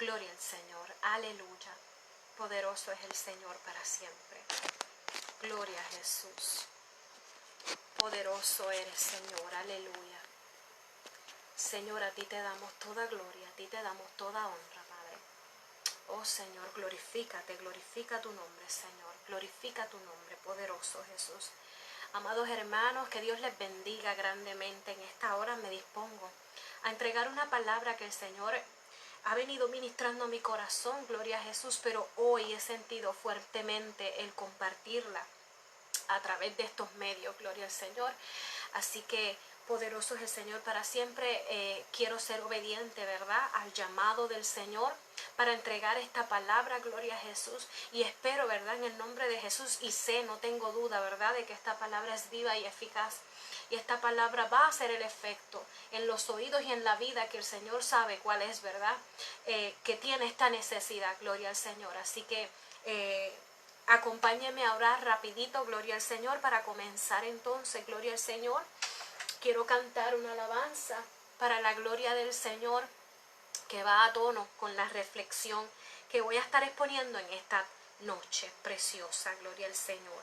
Gloria al Señor, aleluya. Poderoso es el Señor para siempre. Gloria a Jesús. Poderoso eres, Señor, aleluya. Señor, a ti te damos toda gloria, a ti te damos toda honra, Padre. Oh Señor, glorifícate, glorifica tu nombre, Señor. Glorifica tu nombre, poderoso Jesús. Amados hermanos, que Dios les bendiga grandemente. En esta hora me dispongo a entregar una palabra que el Señor ha venido ministrando a mi corazón, gloria a Jesús, pero hoy he sentido fuertemente el compartirla a través de estos medios, gloria al Señor. Así que poderoso es el Señor para siempre. Quiero ser obediente, ¿verdad?, al llamado del Señor para entregar esta palabra, gloria a Jesús, y espero, ¿verdad?, en el nombre de Jesús, y sé, no tengo duda, ¿verdad?, de que esta palabra es viva y eficaz, y esta palabra va a hacer el efecto en los oídos y en la vida que el Señor sabe cuál es, ¿verdad?, que tiene esta necesidad, gloria al Señor. Así que acompáñeme a orar rapidito, gloria al Señor, para comenzar entonces, gloria al Señor. Quiero cantar una alabanza para la gloria del Señor que va a tono con la reflexión que voy a estar exponiendo en esta noche preciosa, gloria al Señor.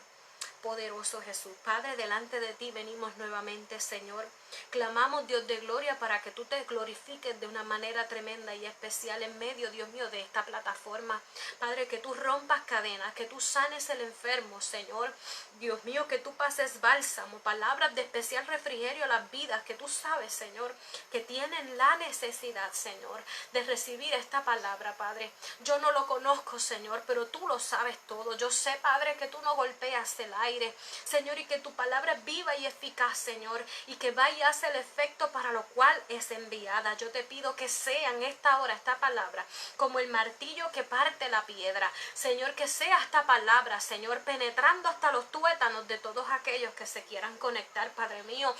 Poderoso Jesús, Padre, delante de ti venimos nuevamente, Señor. Clamamos, Dios de gloria, para que tú te glorifiques de una manera tremenda y especial en medio, Dios mío, de esta plataforma. Padre, que tú rompas cadenas, que tú sanes el enfermo, Señor. Dios mío, que tú pases bálsamo, palabras de especial refrigerio a las vidas que tú sabes, Señor, que tienen la necesidad, Señor, de recibir esta palabra, Padre. Yo no lo conozco, Señor, pero tú lo sabes todo. Yo sé, Padre, que tú no golpeas el aire, Señor, y que tu palabra es viva y eficaz, Señor, y que va y hace el efecto para lo cual es enviada. Yo te pido que sea en esta hora esta palabra como el martillo que parte la piedra, Señor, que sea esta palabra, Señor, penetrando hasta los tuétanos de todos aquellos que se quieran conectar, Padre mío,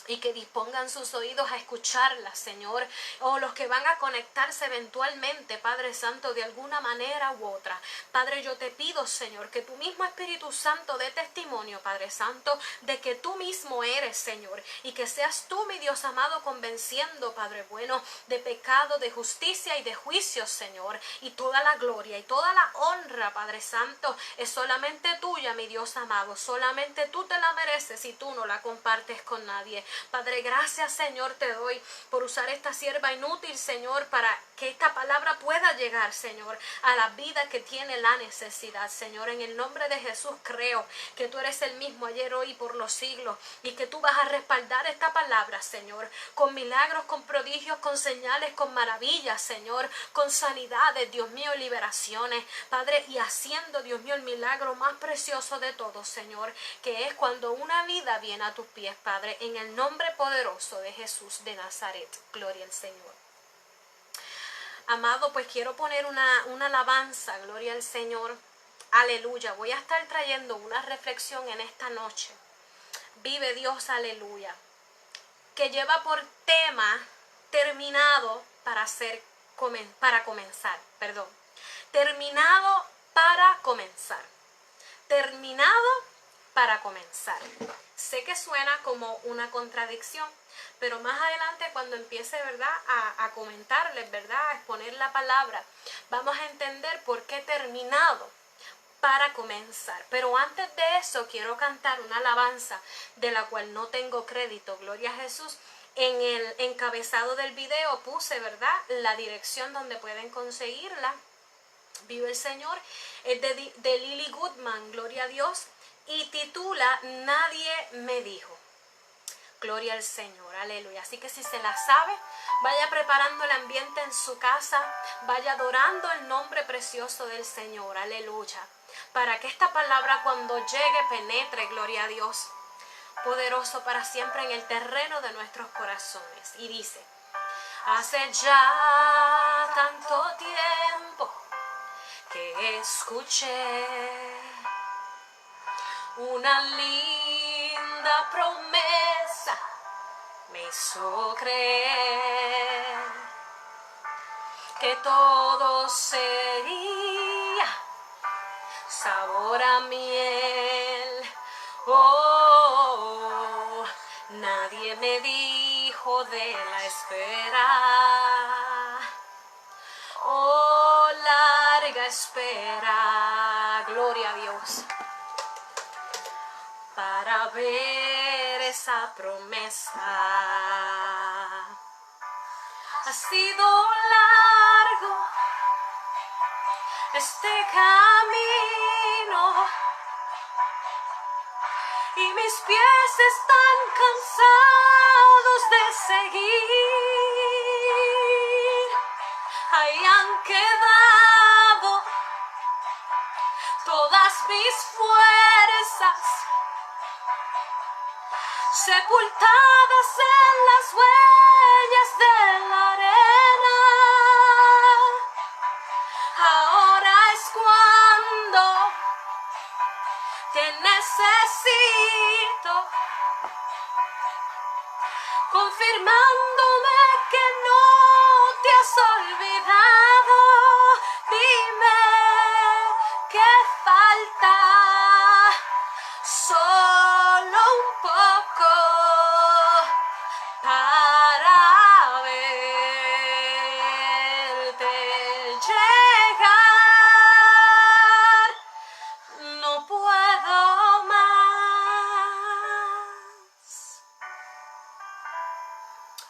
y que dispongan sus oídos a escucharla, Señor, o los que van a conectarse eventualmente, Padre Santo, de alguna manera u otra. Padre, yo te pido, Señor, que tu mismo Espíritu Santo dé testimonio, Padre Santo, de que tú mismo eres, Señor, y que seas tú, mi Dios amado, convenciendo, Padre bueno, de pecado, de justicia y de juicio, Señor, y toda la gloria y toda la honra, Padre Santo, es solamente tuya, mi Dios amado. Solamente tú te la mereces y tú no la compartes con nadie. Padre, gracias, Señor, te doy por usar esta sierva inútil, Señor, para que esta palabra pueda llegar, Señor, a la vida que tiene la necesidad, Señor. En el nombre de Jesús creo que tú eres el mismo ayer, hoy y por los siglos, y que tú vas a respaldar esta palabra, Señor, con milagros, con prodigios, con señales, con maravillas, Señor, con sanidades, Dios mío, liberaciones, Padre, y haciendo, Dios mío, el milagro más precioso de todos, Señor, que es cuando una vida viene a tus pies, Padre, en el nombre poderoso de Jesús de Nazaret. Gloria al Señor. Amado, pues quiero poner una alabanza, gloria al Señor. Aleluya. Voy a estar trayendo una reflexión en esta noche. Vive Dios, aleluya. Que lleva por tema terminado para comenzar. Terminado para comenzar. Terminado para comenzar. Sé que suena como una contradicción, pero más adelante cuando empiece, ¿verdad?, a comentarles, ¿verdad?, a exponer la palabra, vamos a entender por qué terminado para comenzar. Pero antes de eso quiero cantar una alabanza de la cual no tengo crédito, gloria a Jesús. En el encabezado del video puse, ¿verdad?, la dirección donde pueden conseguirla. Vive el Señor. Es de Lily Goodman, gloria a Dios, y titula Nadie me dijo. Gloria al Señor, aleluya. Así que si se la sabe, vaya preparando el ambiente en su casa, vaya adorando el nombre precioso del Señor, aleluya, para que esta palabra cuando llegue penetre, gloria a Dios, poderoso para siempre en el terreno de nuestros corazones. Y dice: hace ya tanto tiempo que escuché una linda promesa, me hizo creer que todo sería sabor a miel. Oh, nadie me dijo de la espera. Oh, espera, gloria a Dios, para ver esa promesa. Ha sido largo este camino y mis pies están cansados de seguir. Ahí han quedado todas mis fuerzas, sepultadas en las huellas de la arena. Ahora es cuando te necesito, confirmándome que no te has olvidado. Dime qué falta, solo un poco para verte llegar. No puedo más.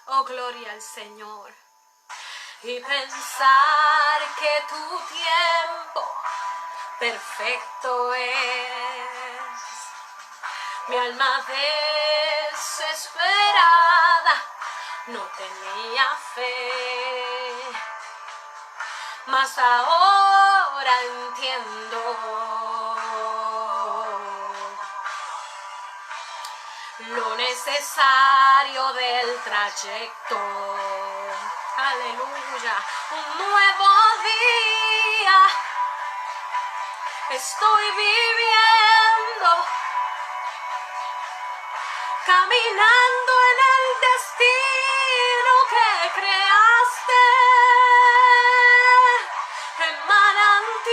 Oh, gloria al Señor. Y pensar que tu tiempo perfecto es. Mi alma desesperada no tenía fe, mas ahora entiendo lo necesario del trayecto. Aleluya, un nuevo día estoy viviendo, caminando en el destino que creaste, en manantiales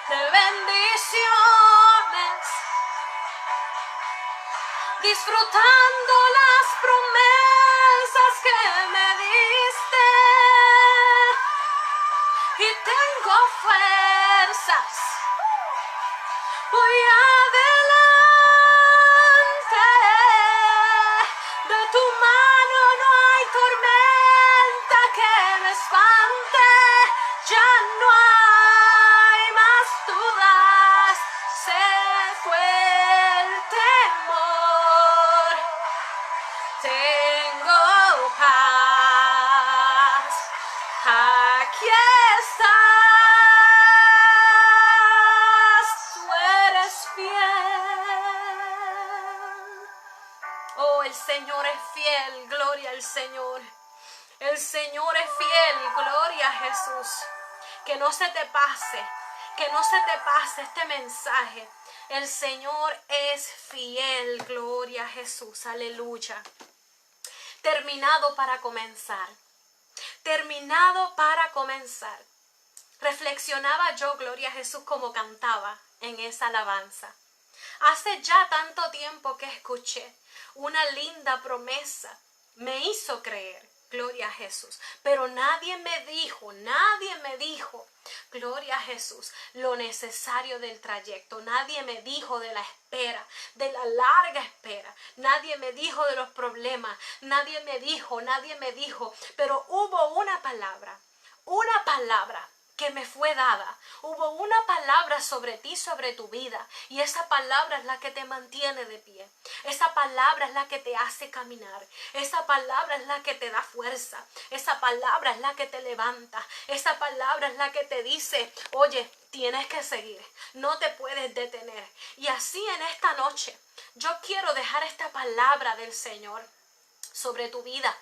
de bendiciones, disfrutando las promesas que me diste, y tengo fuerzas. Voy adelante, de tu mano no hay tormenta que me espante, ya no hay más dudas, se fue el temor, tengo paz, aquí estás, tú eres fiel. Oh, el Señor es fiel, gloria al Señor. El Señor es fiel, gloria a Jesús. Que no se te pase, que no se te pase este mensaje. El Señor es fiel, gloria a Jesús, aleluya. Terminado para comenzar. Terminado para comenzar. Reflexionaba yo, gloria a Jesús, como cantaba en esa alabanza. Hace ya tanto tiempo que escuché una linda promesa. Me hizo creer, gloria a Jesús. Pero nadie me dijo, gloria a Jesús, lo necesario del trayecto. Nadie me dijo de la espera, de la larga espera. Nadie me dijo de los problemas. Nadie me dijo. Pero hubo una palabra que me fue dada. Hubo una palabra sobre ti, sobre tu vida, y esa palabra es la que te mantiene de pie. Esa palabra es la que te hace caminar. Esa palabra es la que te da fuerza. Esa palabra es la que te levanta. Esa palabra es la que te dice, oye, tienes que seguir, no te puedes detener. Y así en esta noche yo quiero dejar esta palabra del Señor sobre tu vida.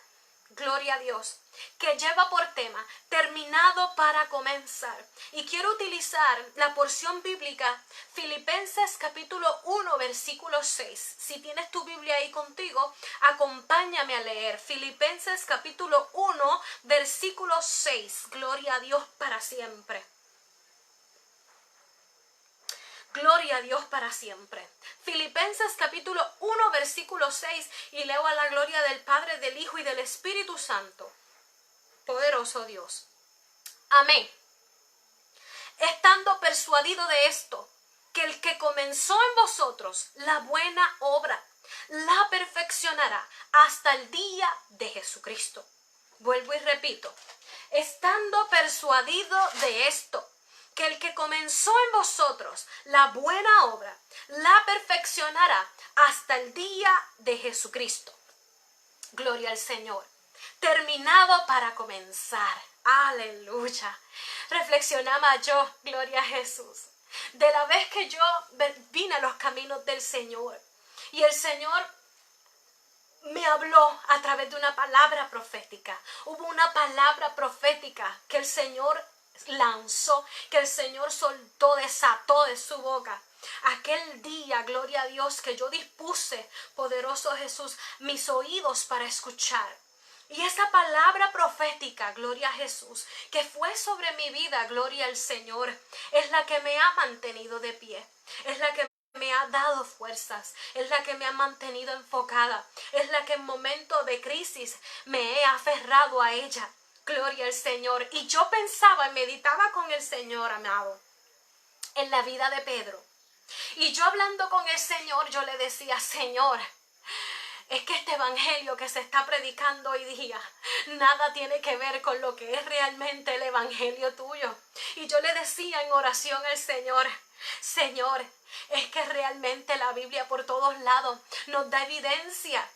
Gloria a Dios, que lleva por tema terminado para comenzar. Y quiero utilizar la porción bíblica Filipenses capítulo 1 versículo 6. Si tienes tu Biblia ahí contigo, acompáñame a leer Filipenses capítulo 1 versículo 6. Gloria a Dios para siempre. Gloria a Dios para siempre. Filipenses capítulo 1 versículo 6, y leo a la gloria del Padre, del Hijo y del Espíritu Santo. Poderoso Dios. Amén. Estando persuadido de esto, que el que comenzó en vosotros la buena obra, la perfeccionará hasta el día de Jesucristo. Vuelvo y repito, estando persuadido de esto, que el que comenzó en vosotros la buena obra, la perfeccionará hasta el día de Jesucristo. Gloria al Señor. Terminado para comenzar. Aleluya. Reflexionaba yo, gloria a Jesús, de la vez que yo vine a los caminos del Señor. Y el Señor me habló a través de una palabra profética. Hubo una palabra profética que el Señor lanzó, que el Señor soltó, desató de su boca. Aquel día, gloria a Dios, que yo dispuse, poderoso Jesús, mis oídos para escuchar. Y esa palabra profética, gloria a Jesús, que fue sobre mi vida, gloria al Señor, es la que me ha mantenido de pie, es la que me ha dado fuerzas, es la que me ha mantenido enfocada, es la que en momentos de crisis me he aferrado a ella, gloria al Señor. Y yo pensaba y meditaba con el Señor, amado, en la vida de Pedro. Y yo hablando con el Señor, yo le decía, Señor, es que este evangelio que se está predicando hoy día nada tiene que ver con lo que es realmente el evangelio tuyo. Y yo le decía en oración al Señor, Señor, es que realmente la Biblia por todos lados nos da evidencia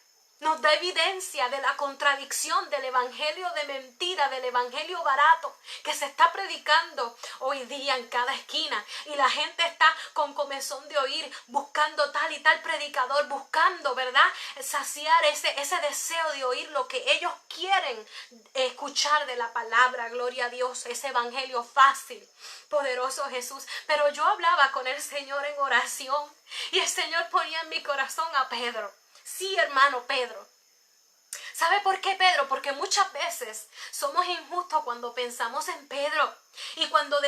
de la contradicción del evangelio de mentira, del evangelio barato que se está predicando hoy día en cada esquina, y la gente está con comezón de oír, buscando tal y tal predicador, buscando, ¿verdad?, saciar ese deseo de oír lo que ellos quieren escuchar de la palabra. Gloria a Dios, ese evangelio fácil, poderoso Jesús. Pero yo hablaba con el Señor en oración y el Señor ponía en mi corazón a Pedro. Sí, hermano, Pedro. ¿Sabe por qué, Pedro? Porque muchas veces somos injustos cuando pensamos en Pedro. Y cuando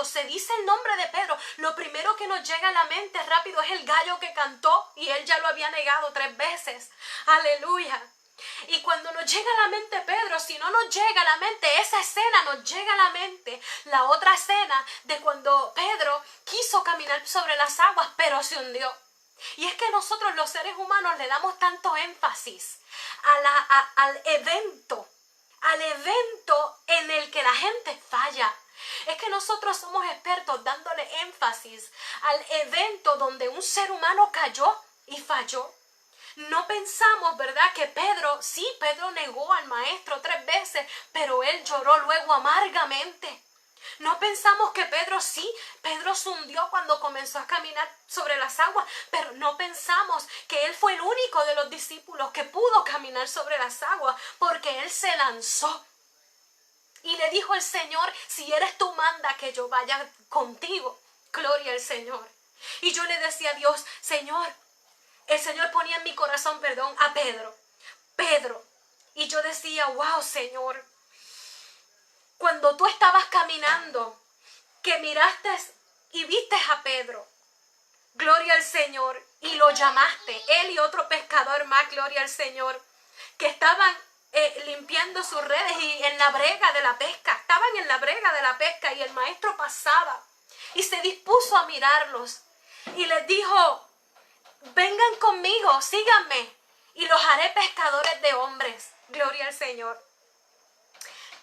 se dice el nombre de Pedro, lo primero que nos llega a la mente rápido es el gallo que cantó y él ya lo había negado 3 veces. Aleluya. Y cuando nos llega a la mente Pedro, si no nos llega a la mente esa escena, nos llega a la mente la otra escena de cuando Pedro quiso caminar sobre las aguas, pero se hundió. Y es que nosotros los seres humanos le damos tanto énfasis al evento en el que la gente falla. Es que nosotros somos expertos dándole énfasis al evento donde un ser humano cayó y falló. No pensamos, ¿verdad?, que Pedro negó al maestro 3 veces, pero él lloró luego amargamente. No pensamos que Pedro se hundió cuando comenzó a caminar sobre las aguas, pero no pensamos que él fue el único de los discípulos que pudo caminar sobre las aguas, porque él se lanzó. Y le dijo el Señor, si eres tú, manda que yo vaya contigo. Gloria al Señor. Y yo le decía a Dios, Señor, el Señor ponía en mi corazón, a Pedro. Y yo decía, wow, Señor, cuando tú estabas caminando, que miraste y viste a Pedro, gloria al Señor, y lo llamaste, él y otro pescador más, gloria al Señor, que estaban limpiando sus redes y en la brega de la pesca, estaban en la brega de la pesca, y el maestro pasaba y se dispuso a mirarlos y les dijo, vengan conmigo, síganme y los haré pescadores de hombres. Gloria al Señor.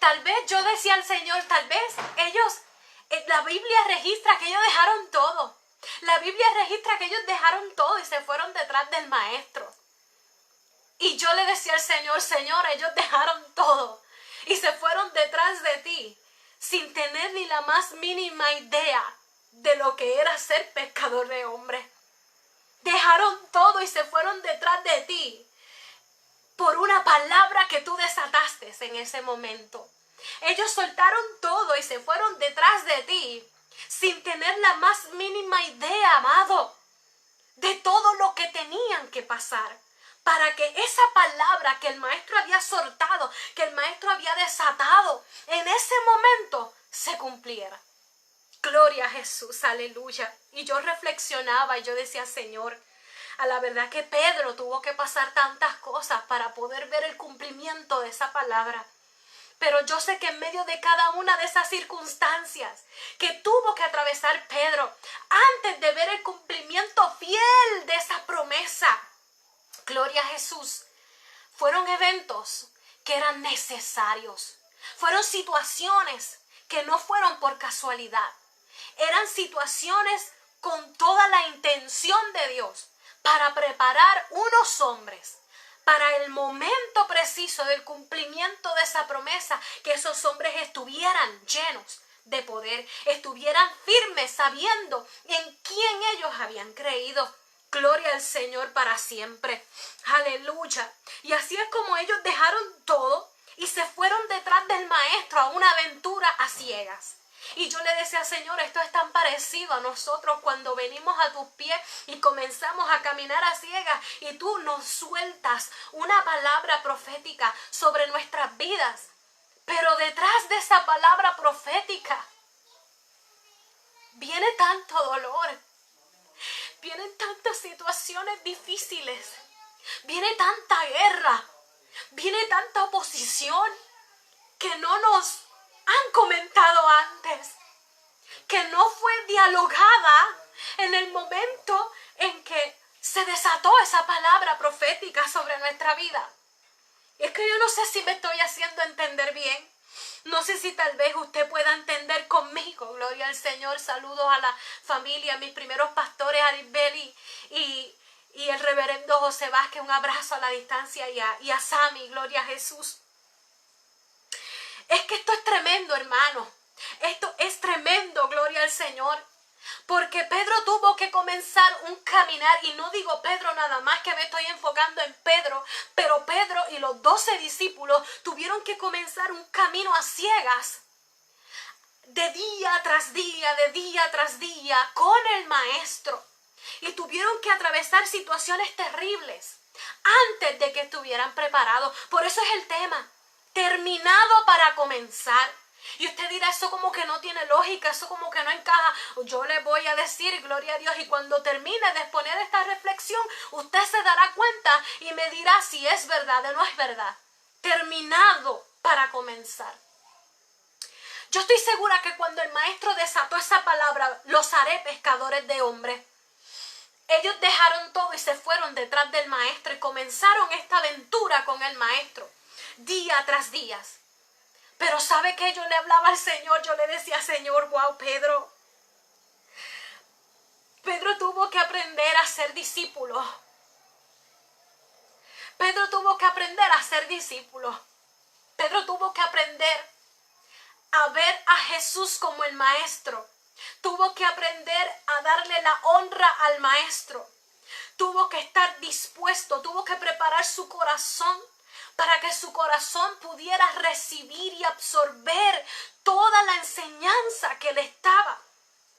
Tal vez yo decía al Señor, tal vez ellos, la Biblia registra que ellos dejaron todo. La Biblia registra que ellos dejaron todo y se fueron detrás del maestro. Y yo le decía al Señor, Señor, ellos dejaron todo y se fueron detrás de ti sin tener ni la más mínima idea de lo que era ser pescador de hombres. Dejaron todo y se fueron detrás de ti por una palabra que tú desataste en ese momento. Ellos soltaron todo y se fueron detrás de ti sin tener la más mínima idea, amado, de todo lo que tenían que pasar para que esa palabra que el maestro había soltado, que el maestro había desatado, en ese momento se cumpliera. Gloria a Jesús, aleluya. Y yo reflexionaba y yo decía, Señor, a la verdad que Pedro tuvo que pasar tantas cosas para poder ver el cumplimiento de esa palabra. Pero yo sé que en medio de cada una de esas circunstancias que tuvo que atravesar Pedro, antes de ver el cumplimiento fiel de esa promesa, gloria a Jesús, fueron eventos que eran necesarios. Fueron situaciones que no fueron por casualidad. Eran situaciones con toda la intención de Dios para preparar unos hombres para el momento preciso del cumplimiento de esa promesa, que esos hombres estuvieran llenos de poder, estuvieran firmes sabiendo en quién ellos habían creído. Gloria al Señor para siempre. Aleluya. Y así es como ellos dejaron todo y se fueron detrás del maestro a una aventura a ciegas. Y yo le decía, Señor, esto es tan parecido a nosotros cuando venimos a tus pies y comenzamos a caminar a ciegas y tú nos sueltas una palabra profética sobre nuestras vidas. Pero detrás de esa palabra profética viene tanto dolor, vienen tantas situaciones difíciles, viene tanta guerra, viene tanta oposición que no nos han comentado antes, que no fue dialogada en el momento en que se desató esa palabra profética sobre nuestra vida. Y es que yo no sé si me estoy haciendo entender bien. No sé si tal vez usted pueda entender conmigo. Gloria al Señor. Saludos a la familia, mis primeros pastores, Arisbel y el reverendo José Vázquez. Un abrazo a la distancia y a Sammy. Gloria a Jesús. Es que esto es tremendo, hermano. Esto es tremendo, gloria al Señor. Porque Pedro tuvo que comenzar un caminar, y no digo Pedro nada más, que me estoy enfocando en Pedro, pero Pedro y los 12 discípulos tuvieron que comenzar un camino a ciegas, de día tras día, con el maestro. Y tuvieron que atravesar situaciones terribles antes de que estuvieran preparados. Por eso es el tema. Terminado para comenzar. Y usted dirá, eso como que no tiene lógica, eso como que no encaja. Yo le voy a decir, gloria a Dios, y cuando termine de exponer esta reflexión, usted se dará cuenta y me dirá si es verdad o no es verdad. Terminado para comenzar. Yo estoy segura que cuando el maestro desató esa palabra, los haré pescadores de hombres, ellos dejaron todo y se fueron detrás del maestro y comenzaron esta aventura con el maestro. Día tras día. Pero ¿sabe qué? Yo le hablaba al Señor, yo le decía, Señor, wow, Pedro tuvo que aprender a ser discípulo. Pedro tuvo que aprender a ser discípulo. Pedro tuvo que aprender a ver a Jesús como el maestro. Tuvo que aprender a darle la honra al maestro. Tuvo que estar dispuesto, tuvo que preparar su corazón para que su corazón pudiera recibir y absorber toda la enseñanza que le estaba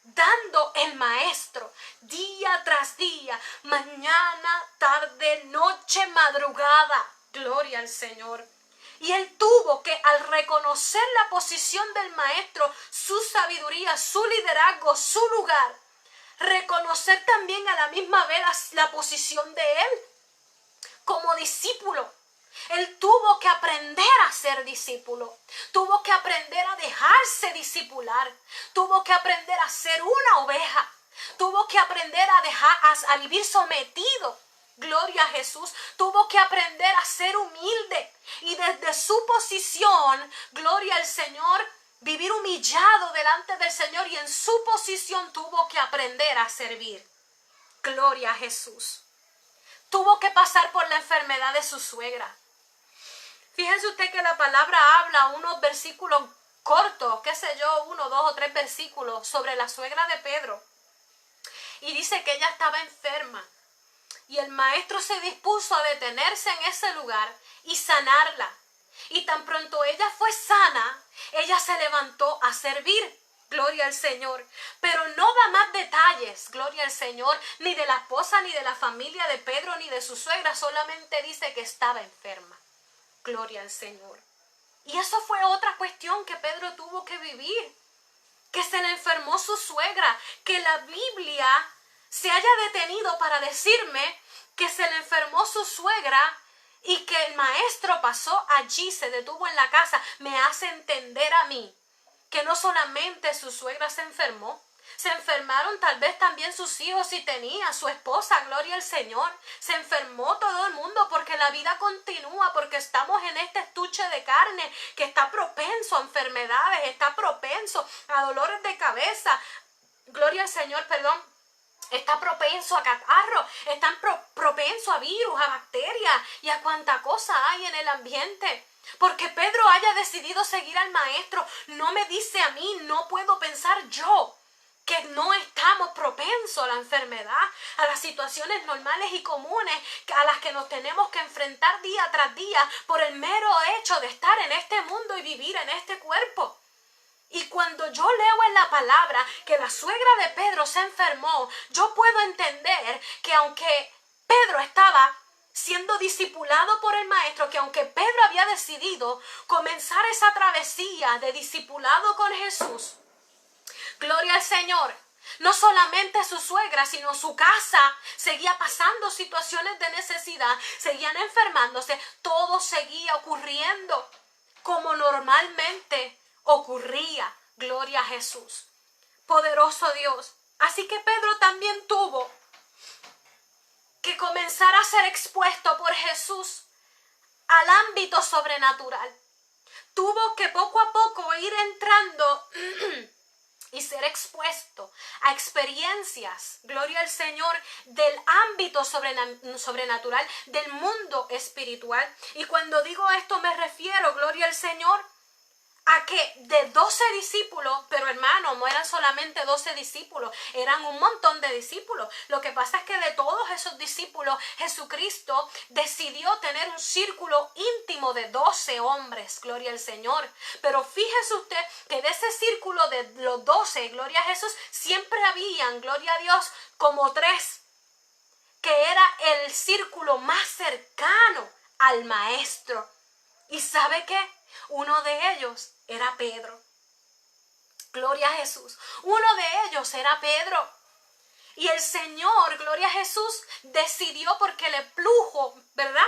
dando el maestro, día tras día, mañana, tarde, noche, madrugada. Gloria al Señor. Y él tuvo que, al reconocer la posición del maestro, su sabiduría, su liderazgo, su lugar, reconocer también a la misma vez la posición de él como discípulo. Él tuvo que aprender a ser discípulo, tuvo que aprender a dejarse discipular, tuvo que aprender a ser una oveja, tuvo que aprender a vivir sometido. Gloria a Jesús, tuvo que aprender a ser humilde y desde su posición, gloria al Señor, vivir humillado delante del Señor, y en su posición tuvo que aprender a servir. Gloria a Jesús. Tuvo que pasar por la enfermedad de su suegra. Fíjense usted que la palabra habla unos versículos cortos, qué sé yo, 1, 2 o 3 versículos sobre la suegra de Pedro. Y dice que ella estaba enferma. Y el maestro se dispuso a detenerse en ese lugar y sanarla. Y tan pronto ella fue sana, ella se levantó a servir. Gloria al Señor. Pero no da más detalles, gloria al Señor, ni de la esposa, ni de la familia de Pedro, ni de su suegra. Solamente dice que estaba enferma. Gloria al Señor. Y eso fue otra cuestión que Pedro tuvo que vivir. Que se le enfermó su suegra. Que la Biblia se haya detenido para decirme que se le enfermó su suegra y que el maestro pasó allí, se detuvo en la casa, me hace entender a mí que no solamente su suegra se enfermó, se enfermaron tal vez también sus hijos si tenía, su esposa, gloria al Señor. Se enfermó todo el mundo porque la vida continúa, porque estamos en este estuche de carne que está propenso a enfermedades, está propenso a dolores de cabeza. Gloria al Señor, perdón. Está propenso a catarro, está propenso a virus, a bacterias y a cuánta cosa hay en el ambiente. Porque Pedro haya decidido seguir al maestro, no me dice a mí, no puedo pensar yo que no estamos propensos a la enfermedad, a las situaciones normales y comunes a las que nos tenemos que enfrentar día tras día por el mero hecho de estar en este mundo y vivir en este cuerpo. Y cuando yo leo en la palabra que la suegra de Pedro se enfermó, yo puedo entender que aunque Pedro estaba siendo discipulado por el maestro, que aunque Pedro había decidido comenzar esa travesía de discipulado con Jesús, gloria al Señor, no solamente su suegra, sino su casa seguía pasando situaciones de necesidad, seguían enfermándose, todo seguía ocurriendo como normalmente ocurría. Gloria a Jesús. Poderoso Dios. Así que Pedro también tuvo que comenzar a ser expuesto por Jesús al ámbito sobrenatural. Tuvo que poco a poco ir entrando y ser expuesto a experiencias, gloria al Señor, del ámbito sobrenatural, del mundo espiritual. Y cuando digo esto me refiero, gloria al Señor, a que de 12 discípulos, pero hermano, no eran solamente 12 discípulos, eran un montón de discípulos. Lo que pasa es que de todos esos discípulos, Jesucristo decidió tener un círculo íntimo de 12 hombres, gloria al Señor. Pero fíjese usted que de ese círculo de los 12, gloria a Jesús, siempre habían, gloria a Dios, como 3, que era el círculo más cercano al Maestro. ¿Y sabe qué? Uno de ellos era Pedro. Gloria a Jesús. Uno de ellos era Pedro. Y el Señor, gloria a Jesús, decidió, porque le plujo, ¿verdad?,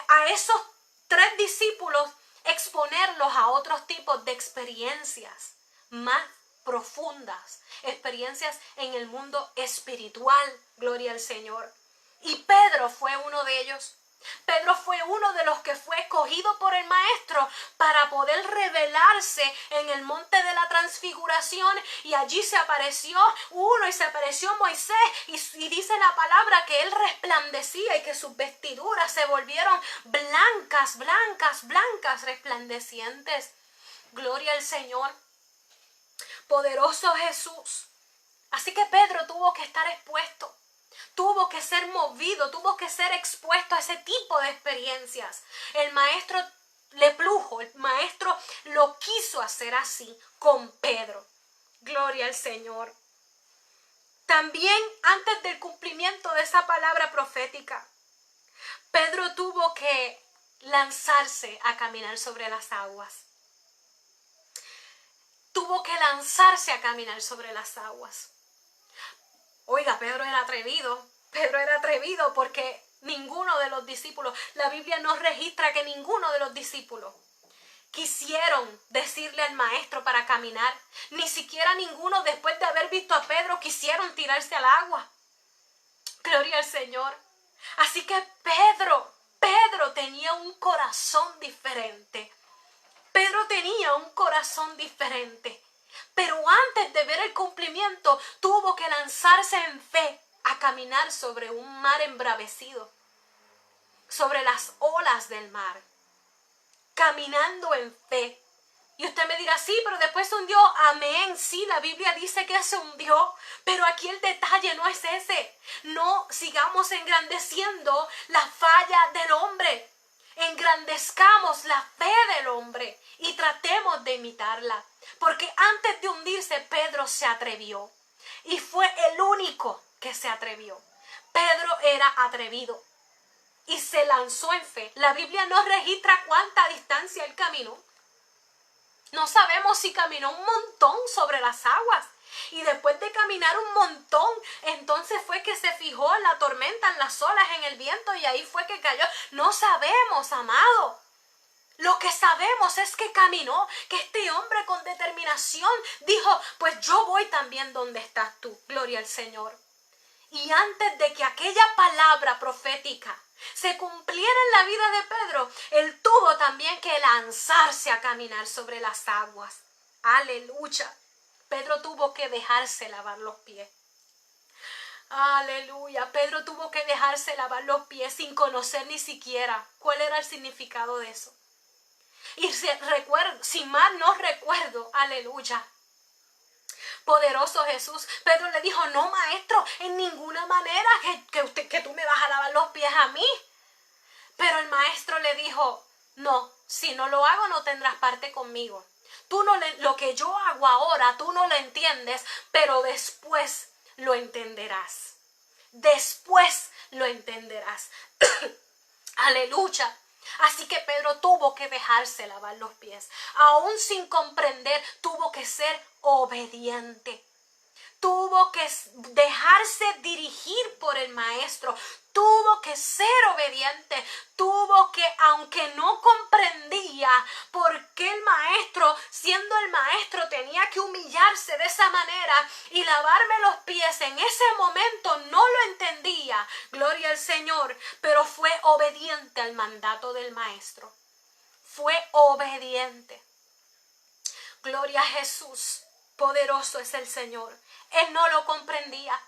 a esos 3 discípulos exponerlos a otros tipos de experiencias más profundas, experiencias en el mundo espiritual, gloria al Señor. Y Pedro fue uno de ellos. Pedro fue uno de los que fue escogido por el maestro para poder revelarse en el monte de la transfiguración, y allí se apareció uno y se apareció Moisés y dice la palabra que él resplandecía y que sus vestiduras se volvieron blancas, blancas, blancas, resplandecientes. Gloria al Señor. Poderoso Jesús. Así que Pedro tuvo que estar expuesto. Tuvo que ser movido, tuvo que ser expuesto a ese tipo de experiencias. El maestro le plujo, el maestro lo quiso hacer así con Pedro. Gloria al Señor. También antes del cumplimiento de esa palabra profética, Pedro tuvo que lanzarse a caminar sobre las aguas. Tuvo que lanzarse a caminar sobre las aguas. Oiga, Pedro era atrevido porque ninguno de los discípulos, la Biblia no registra que ninguno de los discípulos quisieron decirle al maestro para caminar. Ni siquiera ninguno, después de haber visto a Pedro, quisieron tirarse al agua. Gloria al Señor. Así que Pedro tenía un corazón diferente. Pedro tenía un corazón diferente. Pero antes de ver el cumplimiento, tuvo que lanzarse en fe a caminar sobre un mar embravecido, sobre las olas del mar, caminando en fe. Y usted me dirá, sí, pero después se hundió. Amén, sí, la Biblia dice que se hundió, pero aquí el detalle no es ese. No sigamos engrandeciendo la falla del hombre. Engrandezcamos la fe del hombre y tratemos de imitarla. Porque antes de hundirse, Pedro se atrevió. Y fue el único que se atrevió. Pedro era atrevido y se lanzó en fe. La Biblia no registra cuánta distancia él caminó. No sabemos si caminó un montón sobre las aguas. Y después de caminar un montón, entonces fue que se fijó en la tormenta, en las olas, en el viento, y ahí fue que cayó. No sabemos, amado. Lo que sabemos es que caminó, que este hombre con determinación dijo, pues yo voy también donde estás tú. Gloria al Señor. Y antes de que aquella palabra profética se cumpliera en la vida de Pedro, él tuvo también que lanzarse a caminar sobre las aguas. Aleluya. Pedro tuvo que dejarse lavar los pies. Aleluya. Pedro tuvo que dejarse lavar los pies sin conocer ni siquiera cuál era el significado de eso. Y si mal no recuerdo, aleluya, poderoso Jesús, Pedro le dijo, no maestro, en ninguna manera que tú me vas a lavar los pies a mí. Pero el maestro le dijo, no, si no lo hago no tendrás parte conmigo. Lo que yo hago ahora tú no lo entiendes, pero después lo entenderás. Después lo entenderás. Aleluya. Así que Pedro tuvo que dejarse lavar los pies. Aún sin comprender, tuvo que ser obediente. Tuvo que dejarse dirigir por el maestro. Tuvo que ser obediente. Tuvo que, aunque no comprendía por qué el maestro, siendo el maestro, tenía que humillarse de esa manera y lavarme los pies, en ese momento no lo entendía. Gloria al Señor. Pero fue obediente al mandato del maestro. Fue obediente. Gloria a Jesús. Poderoso es el Señor. Él no lo comprendía.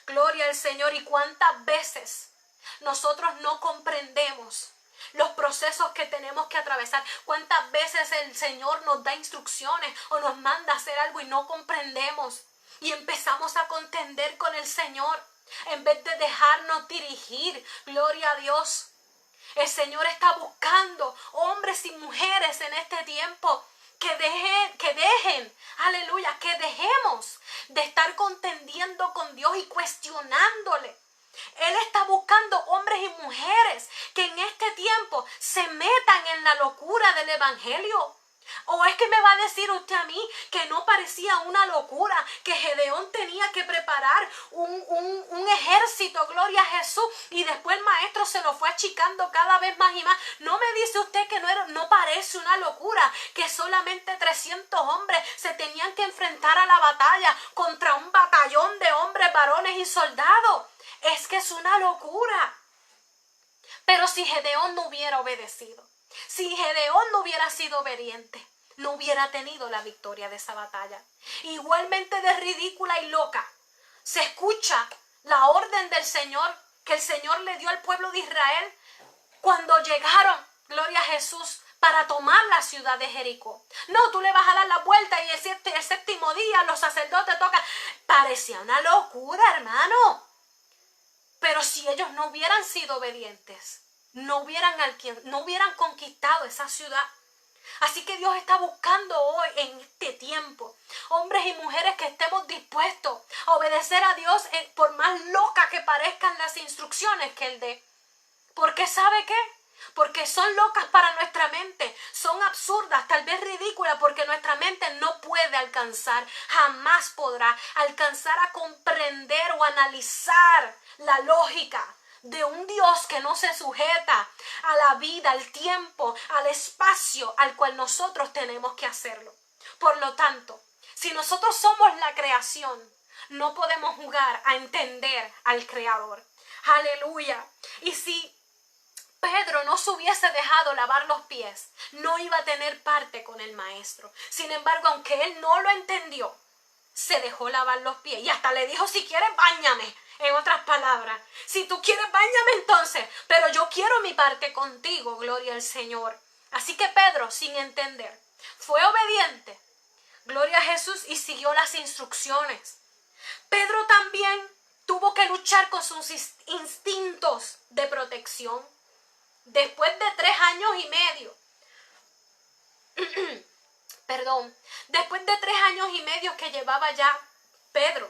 Gloria al Señor. Y cuántas veces nosotros no comprendemos los procesos que tenemos que atravesar. Cuántas veces el Señor nos da instrucciones o nos manda a hacer algo y no comprendemos. Y empezamos a contender con el Señor en vez de dejarnos dirigir. Gloria a Dios. El Señor está buscando hombres y mujeres en este tiempo que dejen, aleluya, que dejemos de estar contendiendo con Dios y cuestionándole. Él está buscando hombres y mujeres que en este tiempo se metan en la locura del evangelio. ¿O es que me va a decir usted a mí que no parecía una locura, que Gedeón tenía que preparar un ejército, gloria a Jesús, y después el maestro se lo fue achicando cada vez más y más? ¿No me dice usted que no parece una locura, que solamente 300 hombres se tenían que enfrentar a la batalla contra un batallón de hombres, varones y soldados? Es que es una locura. Pero si Gedeón no hubiera obedecido, si Gedeón no hubiera sido obediente, no hubiera tenido la victoria de esa batalla. Igualmente de ridícula y loca se escucha la orden del Señor que el Señor le dio al pueblo de Israel cuando llegaron, gloria a Jesús, para tomar la ciudad de Jericó. No, tú le vas a dar la vuelta y el séptimo día los sacerdotes tocan. Parecía una locura, hermano. Pero si ellos no hubieran sido obedientes, no hubieran conquistado esa ciudad. Así que Dios está buscando hoy, en este tiempo, hombres y mujeres que estemos dispuestos a obedecer a Dios por más locas que parezcan las instrucciones que Él dé. Porque ¿sabe qué? Porque son locas para nuestra mente, son absurdas, tal vez ridículas, porque nuestra mente no puede alcanzar, jamás podrá alcanzar a comprender o analizar la lógica de un Dios que no se sujeta a la vida, al tiempo, al espacio al cual nosotros tenemos que hacerlo. Por lo tanto, si nosotros somos la creación, no podemos jugar a entender al Creador. Aleluya. Y si Pedro no se hubiese dejado lavar los pies, no iba a tener parte con el maestro. Sin embargo, aunque él no lo entendió, se dejó lavar los pies y hasta le dijo, si quieres, báñame. En otras palabras, si tú quieres, báñame entonces, pero yo quiero mi parte contigo, gloria al Señor. Así que Pedro, sin entender, fue obediente, gloria a Jesús, y siguió las instrucciones. Pedro también tuvo que luchar con sus instintos de protección. Después de 3 años y medio, después de 3 años y medio que llevaba ya Pedro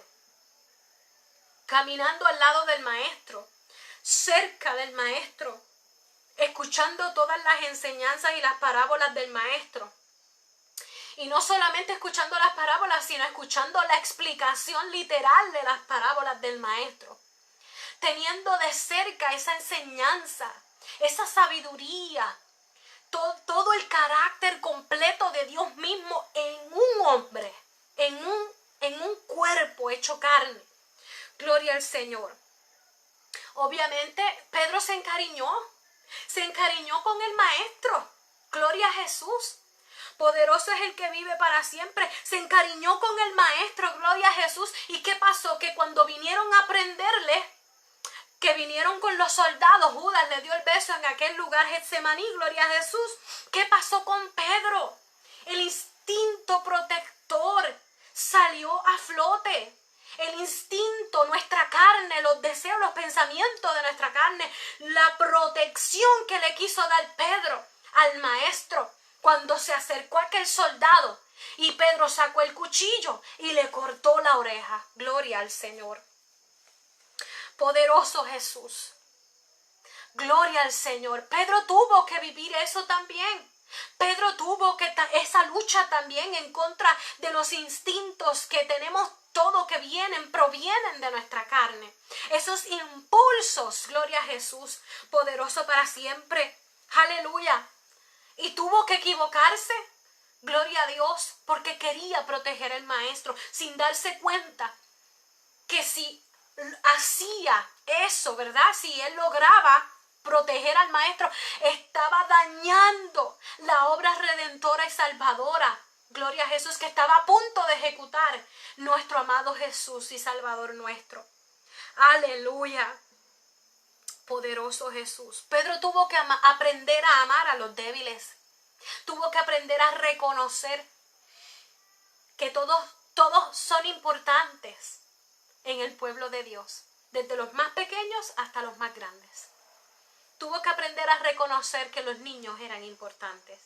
caminando al lado del maestro, cerca del maestro, escuchando todas las enseñanzas y las parábolas del maestro, Y no solamente escuchando las parábolas, sino escuchando la explicación literal de las parábolas del maestro. Teniendo de cerca esa enseñanza, esa sabiduría, todo el carácter completo de Dios mismo en un hombre, en un cuerpo hecho carne. Gloria al Señor. Obviamente Pedro se encariñó con el maestro. Gloria a Jesús. Poderoso es el que vive para siempre. Se encariñó con el maestro, gloria a Jesús. ¿Y qué pasó? Que cuando vinieron a prenderle, que vinieron con los soldados, Judas le dio el beso en aquel lugar Getsemaní, gloria a Jesús. ¿Qué pasó con Pedro? El instinto protector salió a flote. El instinto, nuestra carne, los deseos, los pensamientos de nuestra carne, la protección que le quiso dar Pedro al maestro cuando se acercó a aquel soldado y Pedro sacó el cuchillo y le cortó la oreja. Gloria al Señor. Poderoso Jesús. Gloria al Señor. Pedro tuvo que vivir eso también. Pedro tuvo que esa lucha también en contra de los instintos que tenemos, todo que provienen de nuestra carne. Esos impulsos, gloria a Jesús, poderoso para siempre. Aleluya. Y tuvo que equivocarse, gloria a Dios, porque quería proteger al maestro, sin darse cuenta que si hacía eso, ¿verdad? Si él lograba proteger al maestro, estaba dañando la obra redentora y salvadora, gloria a Jesús, que estaba a punto de ejecutar nuestro amado Jesús y Salvador nuestro. Aleluya. Poderoso Jesús. Pedro tuvo que aprender a amar a los débiles. Tuvo que aprender a reconocer que todos son importantes en el pueblo de Dios, desde los más pequeños hasta los más grandes. Tuvo que aprender a reconocer que los niños eran importantes.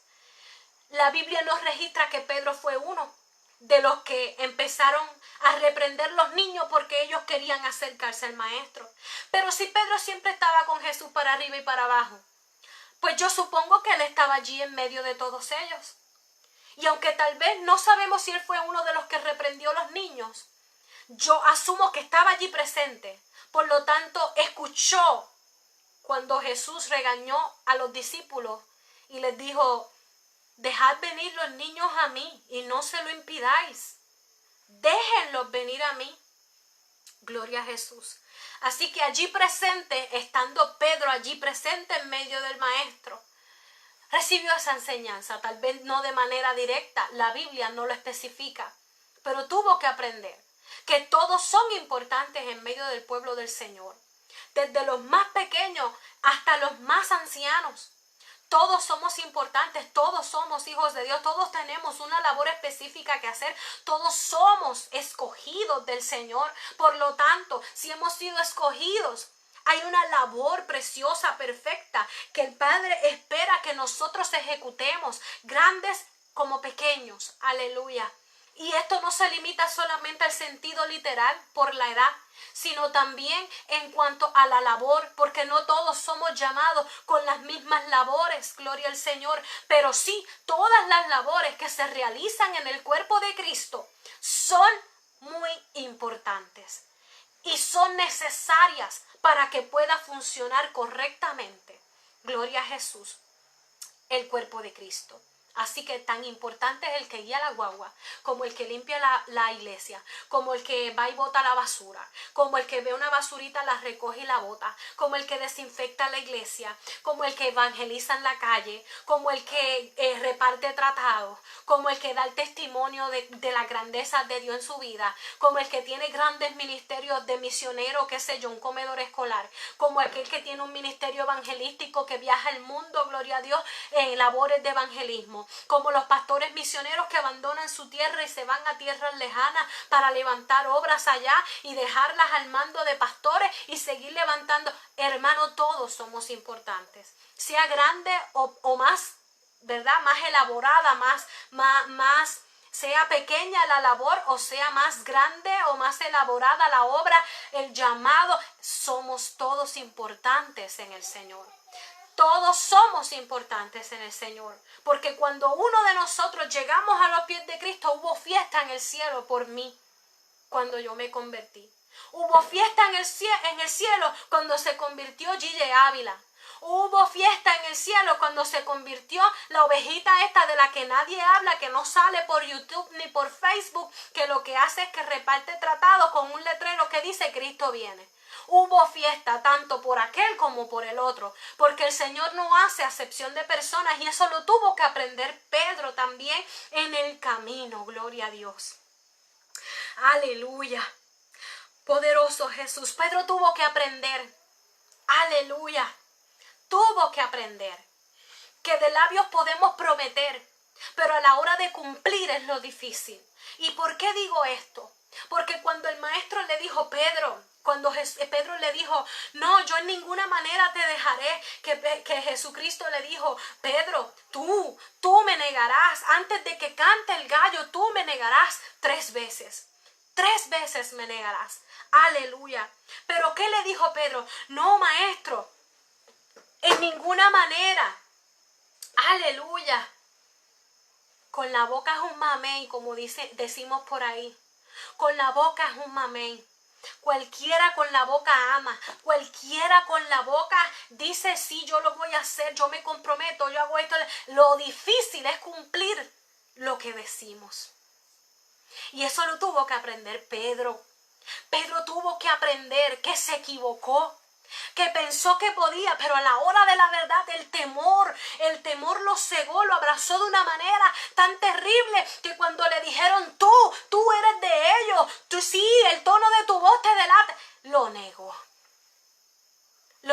La Biblia nos registra que Pedro fue uno de los que empezaron a reprender los niños porque ellos querían acercarse al maestro. Pero si Pedro siempre estaba con Jesús para arriba y para abajo, pues yo supongo que él estaba allí en medio de todos ellos. Y aunque tal vez no sabemos si él fue uno de los que reprendió a los niños, yo asumo que estaba allí presente. Por lo tanto, escuchó cuando Jesús regañó a los discípulos y les dijo: dejad venir los niños a mí y no se lo impidáis. Déjenlos venir a mí. Gloria a Jesús. Así que allí presente, estando Pedro allí presente en medio del maestro, recibió esa enseñanza, tal vez no de manera directa, la Biblia no lo especifica, pero tuvo que aprender que todos son importantes en medio del pueblo del Señor, desde los más pequeños hasta los más ancianos. Todos somos importantes, todos somos hijos de Dios, todos tenemos una labor específica que hacer, todos somos escogidos del Señor. Por lo tanto, si hemos sido escogidos, hay una labor preciosa, perfecta, que el Padre espera que nosotros ejecutemos, grandes como pequeños. Aleluya. Y esto no se limita solamente al sentido literal por la edad, sino también en cuanto a la labor, porque no todos somos llamados con las mismas labores, gloria al Señor, pero sí todas las labores que se realizan en el cuerpo de Cristo son muy importantes y son necesarias para que pueda funcionar correctamente, gloria a Jesús, el cuerpo de Cristo. Así que tan importante es el que guía la guagua, como el que limpia la iglesia, como el que va y bota la basura, como el que ve una basurita, la recoge y la bota, como el que desinfecta la iglesia, como el que evangeliza en la calle, como el que reparte tratados, como el que da el testimonio de la grandeza de Dios en su vida, como el que tiene grandes ministerios de misionero, qué sé yo, un comedor escolar, como aquel que tiene un ministerio evangelístico que viaja el mundo, gloria a Dios, en labores de evangelismo, como los pastores misioneros que abandonan su tierra y se van a tierras lejanas para levantar obras allá y dejarlas al mando de pastores y seguir levantando. Hermano, todos somos importantes, sea grande o más, ¿verdad? Más elaborada, más sea pequeña la labor o sea más grande o más elaborada la obra, el llamado, somos todos importantes en el Señor. Todos somos importantes en el Señor, porque cuando uno de nosotros llegamos a los pies de Cristo, hubo fiesta en el cielo por mí cuando yo me convertí. Hubo fiesta en el cielo cuando se convirtió Gille Ávila. Hubo fiesta en el cielo cuando se convirtió la ovejita esta de la que nadie habla, que no sale por YouTube ni por Facebook, que lo que hace es que reparte tratados con un letrero que dice Cristo viene. Hubo fiesta tanto por aquel como por el otro, porque el Señor no hace acepción de personas y eso lo tuvo que aprender Pedro también en el camino. Gloria a Dios. Aleluya. Poderoso Jesús. Pedro tuvo que aprender. Aleluya. Tuvo que aprender que de labios podemos prometer, pero a la hora de cumplir es lo difícil. ¿Y por qué digo esto? Porque cuando el maestro le dijo, Pedro, cuando Pedro le dijo, no, yo en ninguna manera te dejaré, que Jesucristo le dijo, Pedro, tú me negarás, antes de que cante el gallo, tú me negarás 3 veces. 3 veces me negarás. Aleluya. Pero ¿qué le dijo Pedro? No, maestro, en ninguna manera. Aleluya. Con la boca es un mamey, como decimos por ahí. Con la boca es un mamey. Cualquiera con la boca ama. Cualquiera con la boca dice, sí, yo lo voy a hacer, yo me comprometo, yo hago esto. Lo difícil es cumplir lo que decimos. Y eso lo tuvo que aprender Pedro. Pedro tuvo que aprender que se equivocó, que pensó que podía, pero a la hora de la verdad el temor lo cegó, lo abrazó de una manera tan terrible que cuando le dijeron tú eres de ellos, tú sí, el tono de tu voz te delata, lo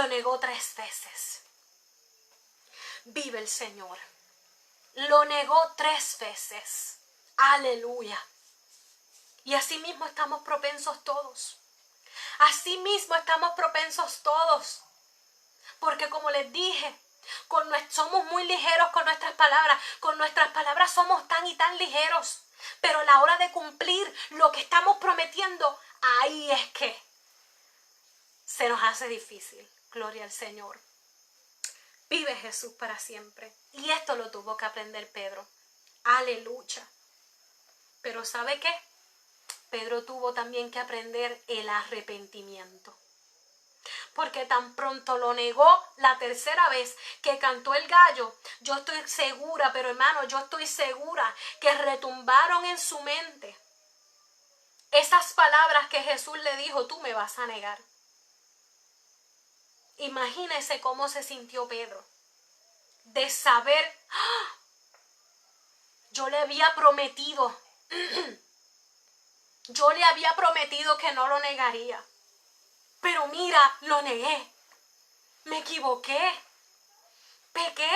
negó 3 veces. Vive el Señor. Lo negó 3 veces. Aleluya. Y así mismo estamos propensos todos. Así mismo estamos propensos todos. Porque como les dije, somos muy ligeros con nuestras palabras. Con nuestras palabras somos tan y tan ligeros. Pero a la hora de cumplir lo que estamos prometiendo, ahí es que se nos hace difícil. Gloria al Señor. Vive Jesús para siempre. Y esto lo tuvo que aprender Pedro. Aleluya. Pero ¿sabe qué? Pedro tuvo también que aprender el arrepentimiento. Porque tan pronto lo negó la 3ª vez que cantó el gallo, yo estoy segura, pero hermano, yo estoy segura que retumbaron en su mente esas palabras que Jesús le dijo, tú me vas a negar. Imagínese cómo se sintió Pedro de saber, yo le había prometido que no lo negaría. Pero mira, lo negué. Me equivoqué. Pequé.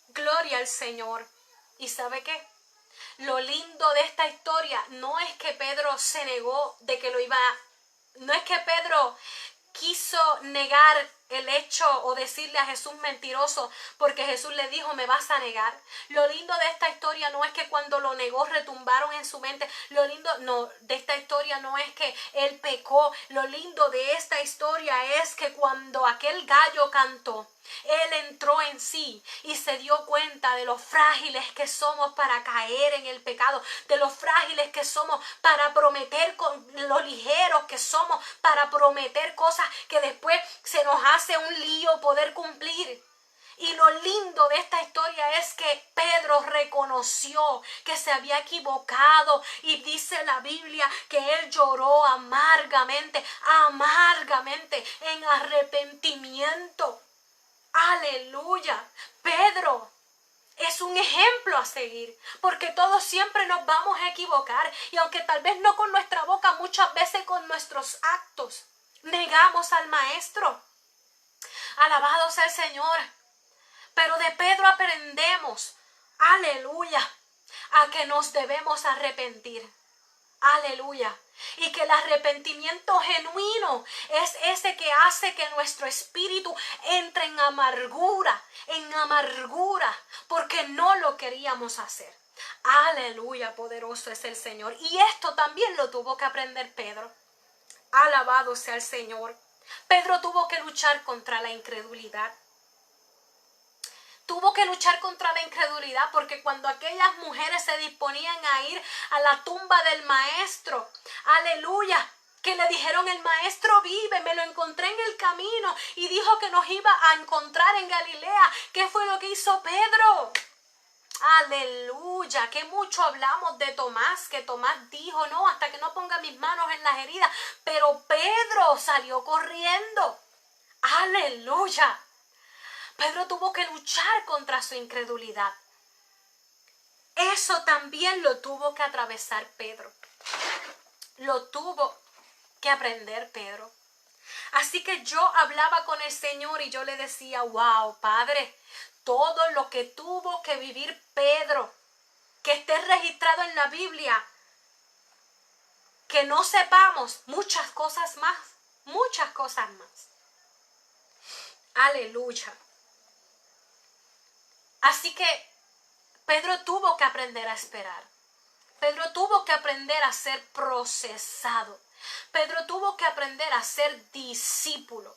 Gloria al Señor. ¿Y sabe qué? Lo lindo de esta historia no es que Pedro se negó de que lo iba a... No es que Pedro quiso negar el hecho o decirle a Jesús mentiroso porque Jesús le dijo me vas a negar. Lo lindo de esta historia no es que cuando lo negó retumbaron en su mente. Lo lindo de esta historia no es que él pecó. Lo lindo de esta historia es que cuando aquel gallo cantó, él entró en sí y se dio cuenta de lo frágiles que somos para caer en el pecado, de lo frágiles que somos para prometer, con lo ligeros que somos para prometer cosas que después se nos hace un lío poder cumplir. Y lo lindo de esta historia es que Pedro reconoció que se había equivocado y dice la Biblia que él lloró amargamente en arrepentimiento. Aleluya. Pedro es un ejemplo a seguir, porque todos siempre nos vamos a equivocar y aunque tal vez no con nuestra boca, muchas veces con nuestros actos negamos al Maestro. Alabado sea el Señor. Pero de Pedro aprendemos, aleluya, a que nos debemos arrepentir. Aleluya. Y que el arrepentimiento genuino es ese que hace que nuestro espíritu entre en amargura, porque no lo queríamos hacer. Aleluya, poderoso es el Señor. Y esto también lo tuvo que aprender Pedro. Alabado sea el Señor. Pedro tuvo que luchar contra la incredulidad. Tuvo que luchar contra la incredulidad, porque cuando aquellas mujeres se disponían a ir a la tumba del maestro, aleluya, que le dijeron: el maestro vive, me lo encontré en el camino y dijo que nos iba a encontrar en Galilea. ¿Qué fue lo que hizo Pedro? Aleluya, que mucho hablamos de Tomás, que Tomás dijo: no, hasta que no ponga mis manos en las heridas. Pero Pedro salió corriendo. Aleluya. Pedro tuvo que luchar contra su incredulidad. Eso también lo tuvo que atravesar Pedro. Lo tuvo que aprender Pedro. Así que yo hablaba con el Señor y yo le decía: wow, Padre, todo lo que tuvo que vivir Pedro, que esté registrado en la Biblia, que no sepamos muchas cosas más, muchas cosas más. Aleluya. Así que Pedro tuvo que aprender a esperar. Pedro tuvo que aprender a ser procesado. Pedro tuvo que aprender a ser discípulo.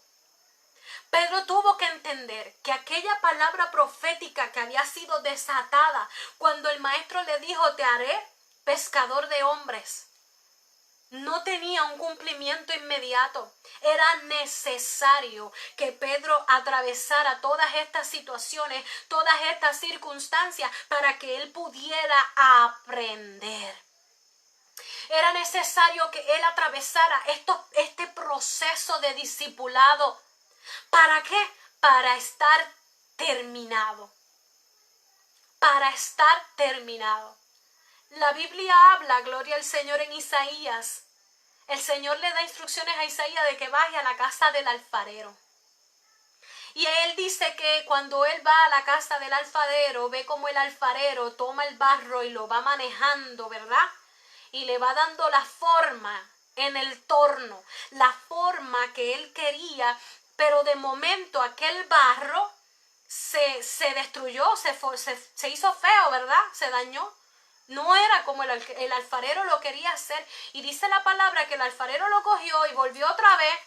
Pedro tuvo que entender que aquella palabra profética que había sido desatada cuando el maestro le dijo: te haré pescador de hombres, no tenía un cumplimiento inmediato. Era necesario que Pedro atravesara todas estas situaciones, todas estas circunstancias, para que él pudiera aprender. Era necesario que él atravesara este proceso de discipulado. ¿Para qué? Para estar terminado. Para estar terminado. La Biblia habla, gloria al Señor, en Isaías. El Señor le da instrucciones a Isaías de que vaya a la casa del alfarero. Y él dice que cuando él va a la casa del alfarero, ve como el alfarero toma el barro y lo va manejando, ¿verdad? Y le va dando la forma en el torno, la forma que él quería, pero de momento aquel barro se destruyó, se hizo feo, ¿verdad? Se dañó. No era como el alfarero lo quería hacer. Y dice la palabra que el alfarero lo cogió y volvió otra vez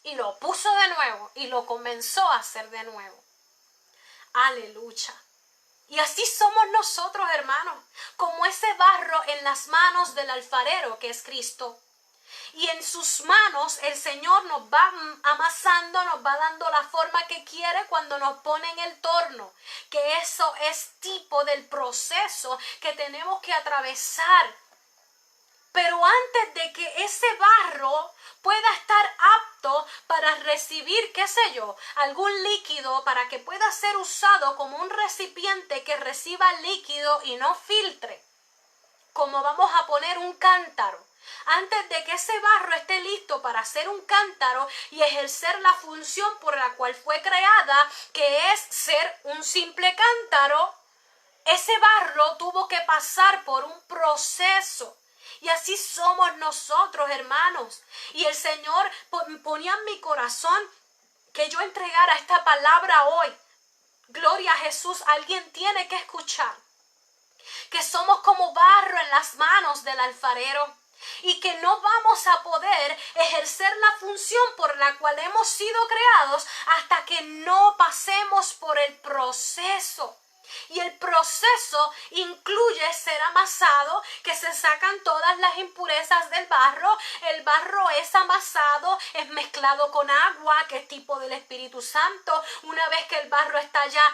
y lo puso de nuevo y lo comenzó a hacer de nuevo. Aleluya. Y así somos nosotros, hermanos, como ese barro en las manos del alfarero, que es Cristo. Y en sus manos el Señor nos va amasando, nos va dando la forma que quiere cuando nos pone en el torno. Que eso es tipo del proceso que tenemos que atravesar. Pero antes de que ese barro pueda estar apto para recibir, qué sé yo, algún líquido, para que pueda ser usado como un recipiente que reciba líquido y no filtre, como vamos a poner un cántaro. Antes de que ese barro esté listo para hacer un cántaro y ejercer la función por la cual fue creada, que es ser un simple cántaro, ese barro tuvo que pasar por un proceso. Y así somos nosotros, hermanos. Y el Señor ponía en mi corazón que yo entregara esta palabra hoy. Gloria a Jesús, alguien tiene que escuchar que somos como barro en las manos del alfarero y que no vamos a poder ejercer la función por la cual hemos sido creados hasta que no pasemos por el proceso. Y el proceso incluye ser amasado, que se sacan todas las impurezas del barro. El barro es amasado, es mezclado con agua, que es tipo del Espíritu Santo. Una vez que el barro está ya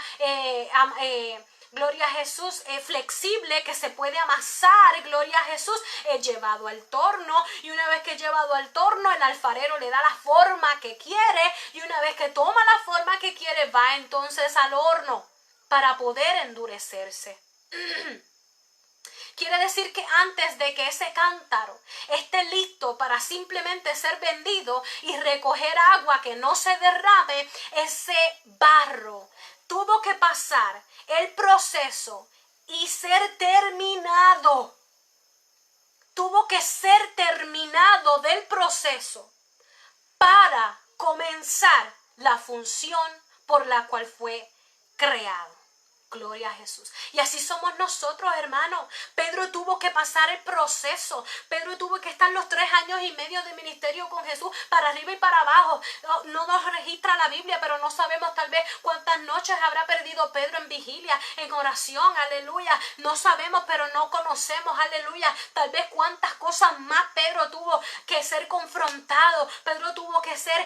gloria a Jesús, flexible, que se puede amasar, gloria a Jesús, es llevado al torno. Y una vez que es llevado al torno, el alfarero le da la forma que quiere. Y una vez que toma la forma que quiere, va entonces al horno para poder endurecerse. Quiere decir que antes de que ese cántaro esté listo para simplemente ser vendido y recoger agua que no se derrame, ese barro tuvo que pasar el proceso y ser terminado. Tuvo que ser terminado del proceso para comenzar la función por la cual fue creado. Gloria a Jesús. Y así somos nosotros, hermanos. Pedro tuvo que pasar el proceso. Pedro tuvo que estar los 3 años y medio de ministerio con Jesús, para arriba y para abajo. No nos registra la Biblia, pero no sabemos tal vez cuántas noches habrá perdido Pedro en vigilia, en oración, aleluya. No sabemos, pero no conocemos, aleluya. Tal vez cuántas cosas más Pedro tuvo que ser confrontado. Pedro tuvo que ser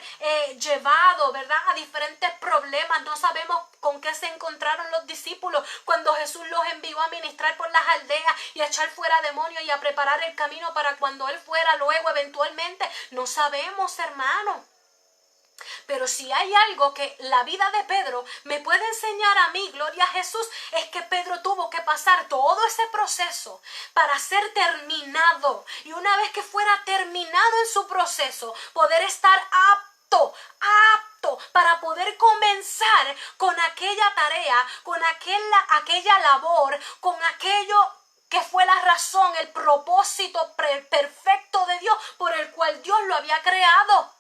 llevado, ¿verdad?, a diferentes problemas. No sabemos con qué se encontraron los discípulos cuando Jesús los envió a ministrar por las aldeas y a echar fuera demonios y a preparar el camino para cuando Él fuera luego eventualmente. No sabemos, hermano. Pero si hay algo que la vida de Pedro me puede enseñar a mí, gloria a Jesús, es que Pedro tuvo que pasar todo ese proceso para ser terminado. Y una vez que fuera terminado en su proceso, poder estar apto para poder comenzar con aquella tarea, con aquella labor, con aquello que fue la razón, el propósito perfecto de Dios por el cual Dios lo había creado,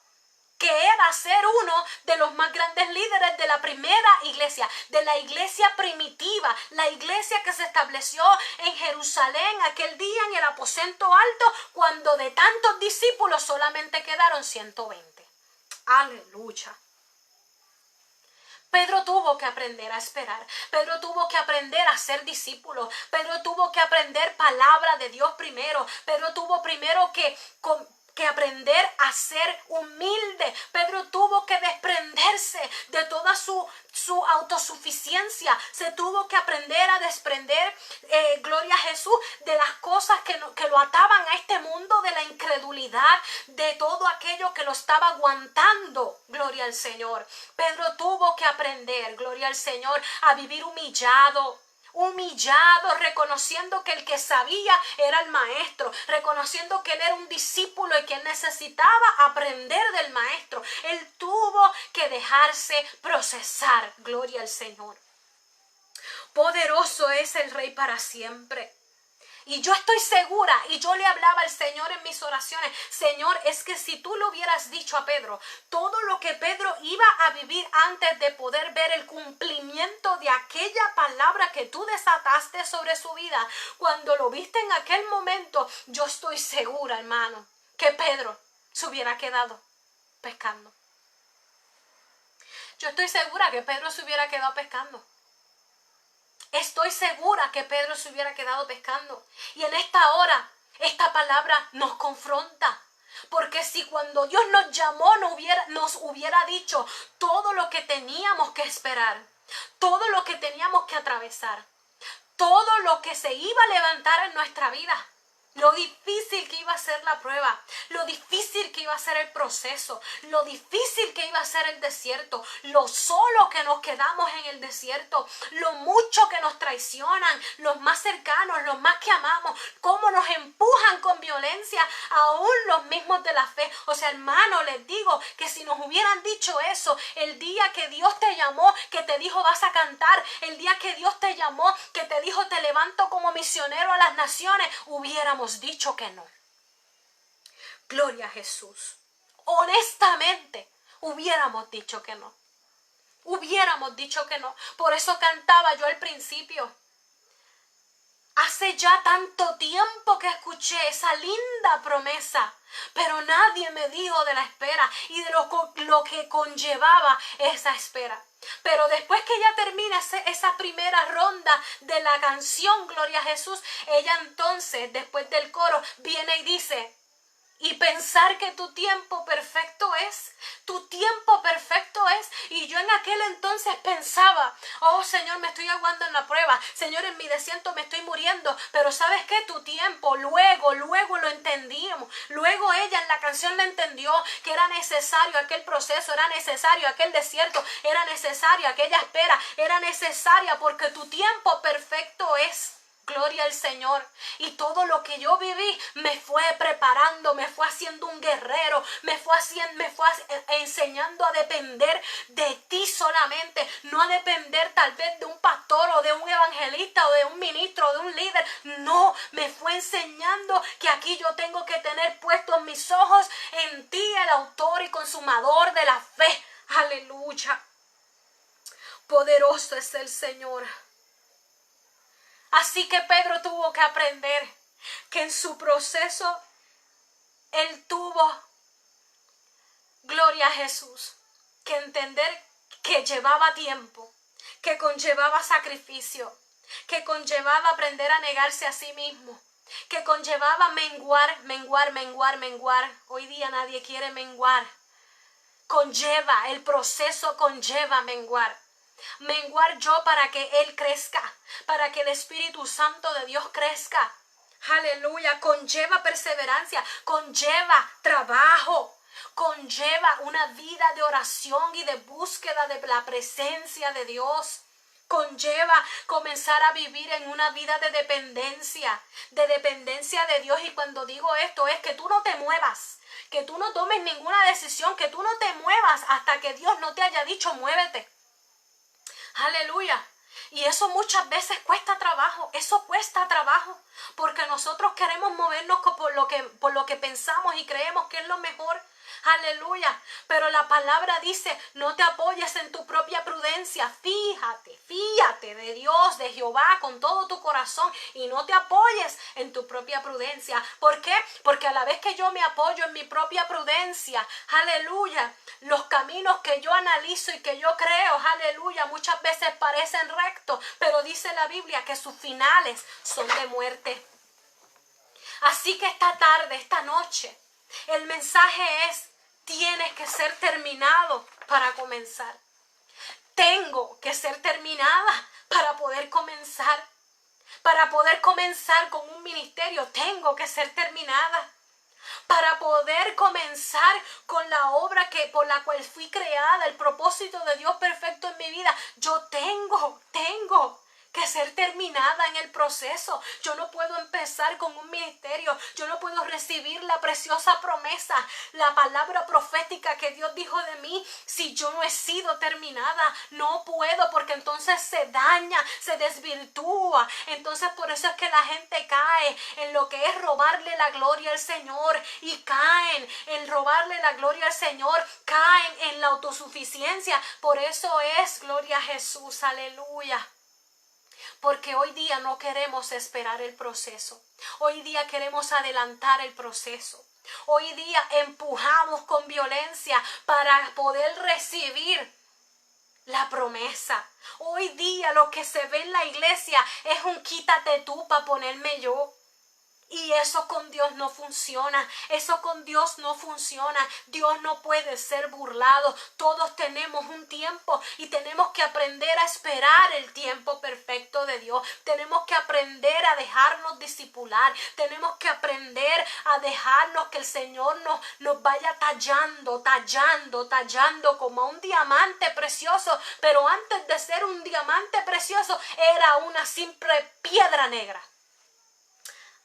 que era ser uno de los más grandes líderes de la primera iglesia, de la iglesia primitiva, la iglesia que se estableció en Jerusalén aquel día en el aposento alto, cuando de tantos discípulos solamente quedaron 120. Aleluya. Pedro tuvo que aprender a esperar. Pedro tuvo que aprender a ser discípulo. Pedro tuvo que aprender palabra de Dios primero. Pedro tuvo primero que aprender a ser humilde. Pedro tuvo que desprenderse de toda su autosuficiencia. Se tuvo que aprender a desprender, gloria a Jesús, de las cosas que lo ataban a este mundo, de la incredulidad, de todo aquello que lo estaba aguantando, gloria al Señor. Pedro tuvo que aprender, gloria al Señor, a vivir humillado, reconociendo que el que sabía era el maestro, reconociendo que él era un discípulo y que él necesitaba aprender del maestro. Él tuvo que dejarse procesar, gloria al Señor. Poderoso es el Rey para siempre. Y yo estoy segura, y yo le hablaba al Señor en mis oraciones, Señor, es que si tú le hubieras dicho a Pedro todo lo que Pedro iba a vivir antes de poder ver el cumplimiento de aquella palabra que tú desataste sobre su vida, cuando lo viste en aquel momento, yo estoy segura, hermano, que Pedro se hubiera quedado pescando. Yo estoy segura que Pedro se hubiera quedado pescando. Estoy segura que Pedro se hubiera quedado pescando. Y en esta hora, esta palabra nos confronta. Porque si cuando Dios nos llamó nos hubiera dicho todo lo que teníamos que esperar, todo lo que teníamos que atravesar, todo lo que se iba a levantar en nuestra vida, lo difícil que iba a ser la prueba, lo difícil que iba a ser el proceso, lo difícil que iba a ser el desierto, lo solo que nos quedamos en el desierto, lo mucho que nos traicionan, los más cercanos, los más que amamos, cómo nos empujan con violencia, aún los mismos de la fe. O sea, hermano, les digo que si nos hubieran dicho eso el día que Dios te llamó, que te dijo vas a cantar, el día que Dios te llamó, que te dijo te levanto como misionero a las naciones, hubiéramos dicho que no. Gloria a Jesús. Honestamente, hubiéramos dicho que no. Hubiéramos dicho que no. Por eso cantaba yo al principio. Hace ya tanto tiempo que escuché esa linda promesa, pero nadie me dijo de la espera y de lo que conllevaba esa espera. Pero después que ella termina esa primera ronda de la canción Gloria a Jesús, ella entonces, después del coro, viene y dice: y pensar que tu tiempo perfecto es, tu tiempo perfecto es. Y yo en aquel entonces pensaba, oh Señor, me estoy aguando en la prueba, Señor, en mi desierto me estoy muriendo, pero ¿sabes qué? Tu tiempo, luego lo entendimos, luego ella en la canción le entendió que era necesario aquel proceso, era necesario aquel desierto, era necesario aquella espera, era necesaria porque tu tiempo perfecto es. Gloria al Señor. Y todo lo que yo viví me fue preparando, me fue haciendo un guerrero, me fue enseñando a depender de ti solamente, no a depender tal vez de un pastor o de un evangelista o de un ministro o de un líder. No, me fue enseñando que aquí yo tengo que tener puestos mis ojos en ti, el autor y consumador de la fe. Aleluya. Poderoso es el Señor. Así que Pedro tuvo que aprender que en su proceso él tuvo, gloria a Jesús, que entender que llevaba tiempo, que conllevaba sacrificio, que conllevaba aprender a negarse a sí mismo, que conllevaba menguar. Hoy día nadie quiere menguar. El proceso conlleva menguar. Menguar yo para que Él crezca, para que el Espíritu Santo de Dios crezca. Aleluya, conlleva perseverancia, conlleva trabajo, conlleva una vida de oración y de búsqueda de la presencia de Dios. Conlleva comenzar a vivir en una vida de dependencia de Dios. Y cuando digo esto es que tú no te muevas, que tú no tomes ninguna decisión, que tú no te muevas hasta que Dios no te haya dicho muévete. Aleluya. Y eso muchas veces cuesta trabajo, porque nosotros queremos movernos por lo que pensamos y creemos que es lo mejor. Aleluya. Pero la palabra dice, no te apoyes en tu propia prudencia. Fíjate de Dios, de Jehová con todo tu corazón y no te apoyes en tu propia prudencia. ¿Por qué? Porque a la vez que yo me apoyo en mi propia prudencia, aleluya, los caminos que yo analizo y que yo creo, aleluya, muchas veces parecen rectos, pero dice la Biblia que sus finales son de muerte. Así que esta tarde, esta noche, el mensaje es, tienes que ser terminado para comenzar. Tengo que ser terminada para poder comenzar. Para poder comenzar con un ministerio, tengo que ser terminada. Para poder comenzar con la obra por la cual fui creada, el propósito de Dios perfecto en mi vida, yo tengo que ser terminada en el proceso. Yo no puedo empezar con un ministerio, yo no puedo recibir la preciosa promesa, la palabra profética que Dios dijo de mí, si yo no he sido terminada. No puedo, porque entonces se daña, se desvirtúa. Entonces por eso es que la gente cae en lo que es robarle la gloria al Señor, y caen en robarle la gloria al Señor, caen en la autosuficiencia. Por eso es, gloria a Jesús, aleluya. Porque hoy día no queremos esperar el proceso. Hoy día queremos adelantar el proceso. Hoy día empujamos con violencia para poder recibir la promesa. Hoy día lo que se ve en la iglesia es un quítate tú para ponerme yo. Y eso con Dios no funciona, eso con Dios no funciona. Dios no puede ser burlado. Todos tenemos un tiempo y tenemos que aprender a esperar el tiempo perfecto de Dios. Tenemos que aprender a dejarnos discipular. Tenemos que aprender a dejarnos que el Señor nos vaya tallando como un diamante precioso. Pero antes de ser un diamante precioso, era una simple piedra negra.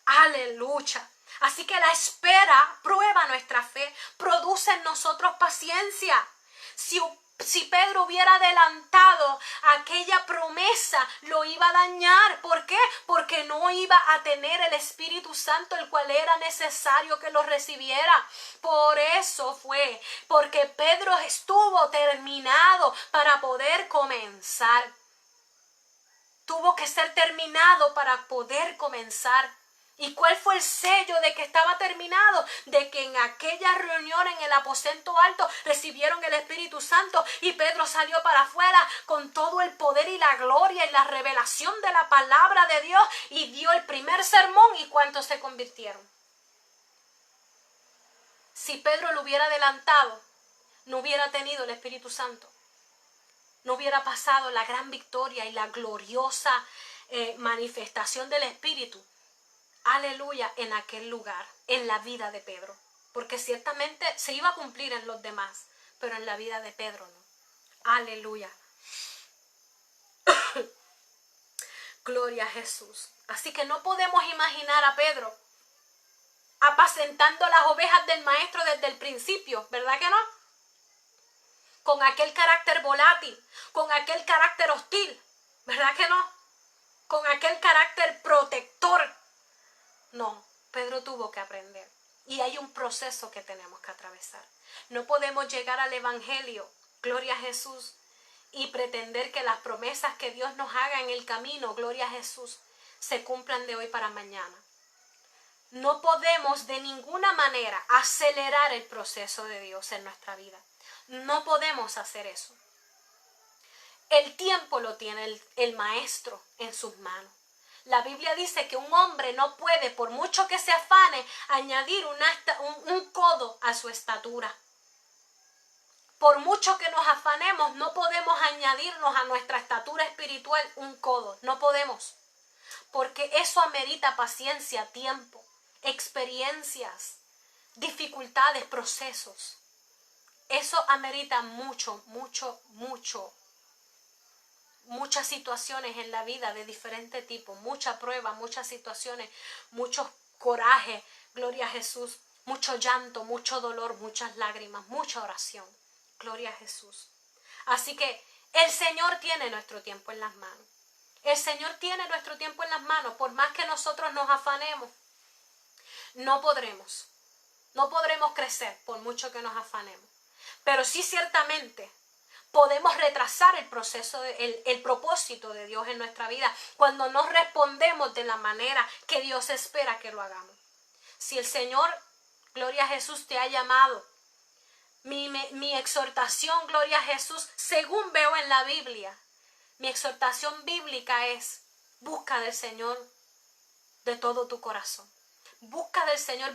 Aleluya. Así que la espera prueba nuestra fe, produce en nosotros paciencia. Si Pedro hubiera adelantado aquella promesa, lo iba a dañar. ¿Por qué? Porque no iba a tener el Espíritu Santo, el cual era necesario que lo recibiera. Por eso fue, porque Pedro estuvo terminado para poder comenzar. Tuvo que ser terminado para poder comenzar. ¿Y cuál fue el sello de que estaba terminado? De que en aquella reunión en el aposento alto recibieron el Espíritu Santo y Pedro salió para afuera con todo el poder y la gloria y la revelación de la palabra de Dios y dio el primer sermón. ¿Y cuántos se convirtieron? Si Pedro lo hubiera adelantado, no hubiera tenido el Espíritu Santo. No hubiera pasado la gran victoria y la gloriosa manifestación del Espíritu. Aleluya, en aquel lugar, en la vida de Pedro. Porque ciertamente se iba a cumplir en los demás, pero en la vida de Pedro no. Aleluya. Gloria a Jesús. Así que no podemos imaginar a Pedro apacentando las ovejas del maestro desde el principio, ¿verdad que no? Con aquel carácter volátil, con aquel carácter hostil, ¿verdad que no? Con aquel carácter protector. No, Pedro tuvo que aprender. Y hay un proceso que tenemos que atravesar. No podemos llegar al Evangelio, gloria a Jesús, y pretender que las promesas que Dios nos haga en el camino, gloria a Jesús, se cumplan de hoy para mañana. No podemos de ninguna manera acelerar el proceso de Dios en nuestra vida. No podemos hacer eso. El tiempo lo tiene el maestro en sus manos. La Biblia dice que un hombre no puede, por mucho que se afane, añadir un codo a su estatura. Por mucho que nos afanemos, no podemos añadirnos a nuestra estatura espiritual un codo. No podemos. Porque eso amerita paciencia, tiempo, experiencias, dificultades, procesos. Eso amerita muchas situaciones en la vida de diferente tipo, mucha prueba, muchas situaciones, mucho coraje, gloria a Jesús, mucho llanto, mucho dolor, muchas lágrimas, mucha oración, gloria a Jesús. Así que el Señor tiene nuestro tiempo en las manos. El Señor tiene nuestro tiempo en las manos. Por más que nosotros nos afanemos, no podremos crecer por mucho que nos afanemos. Pero sí, ciertamente podemos retrasar el proceso, el propósito de Dios en nuestra vida cuando no respondemos de la manera que Dios espera que lo hagamos. Si el Señor, gloria a Jesús, te ha llamado, mi exhortación, gloria a Jesús, según veo en la Biblia, mi exhortación bíblica es: busca del Señor de todo tu corazón. Busca del Señor,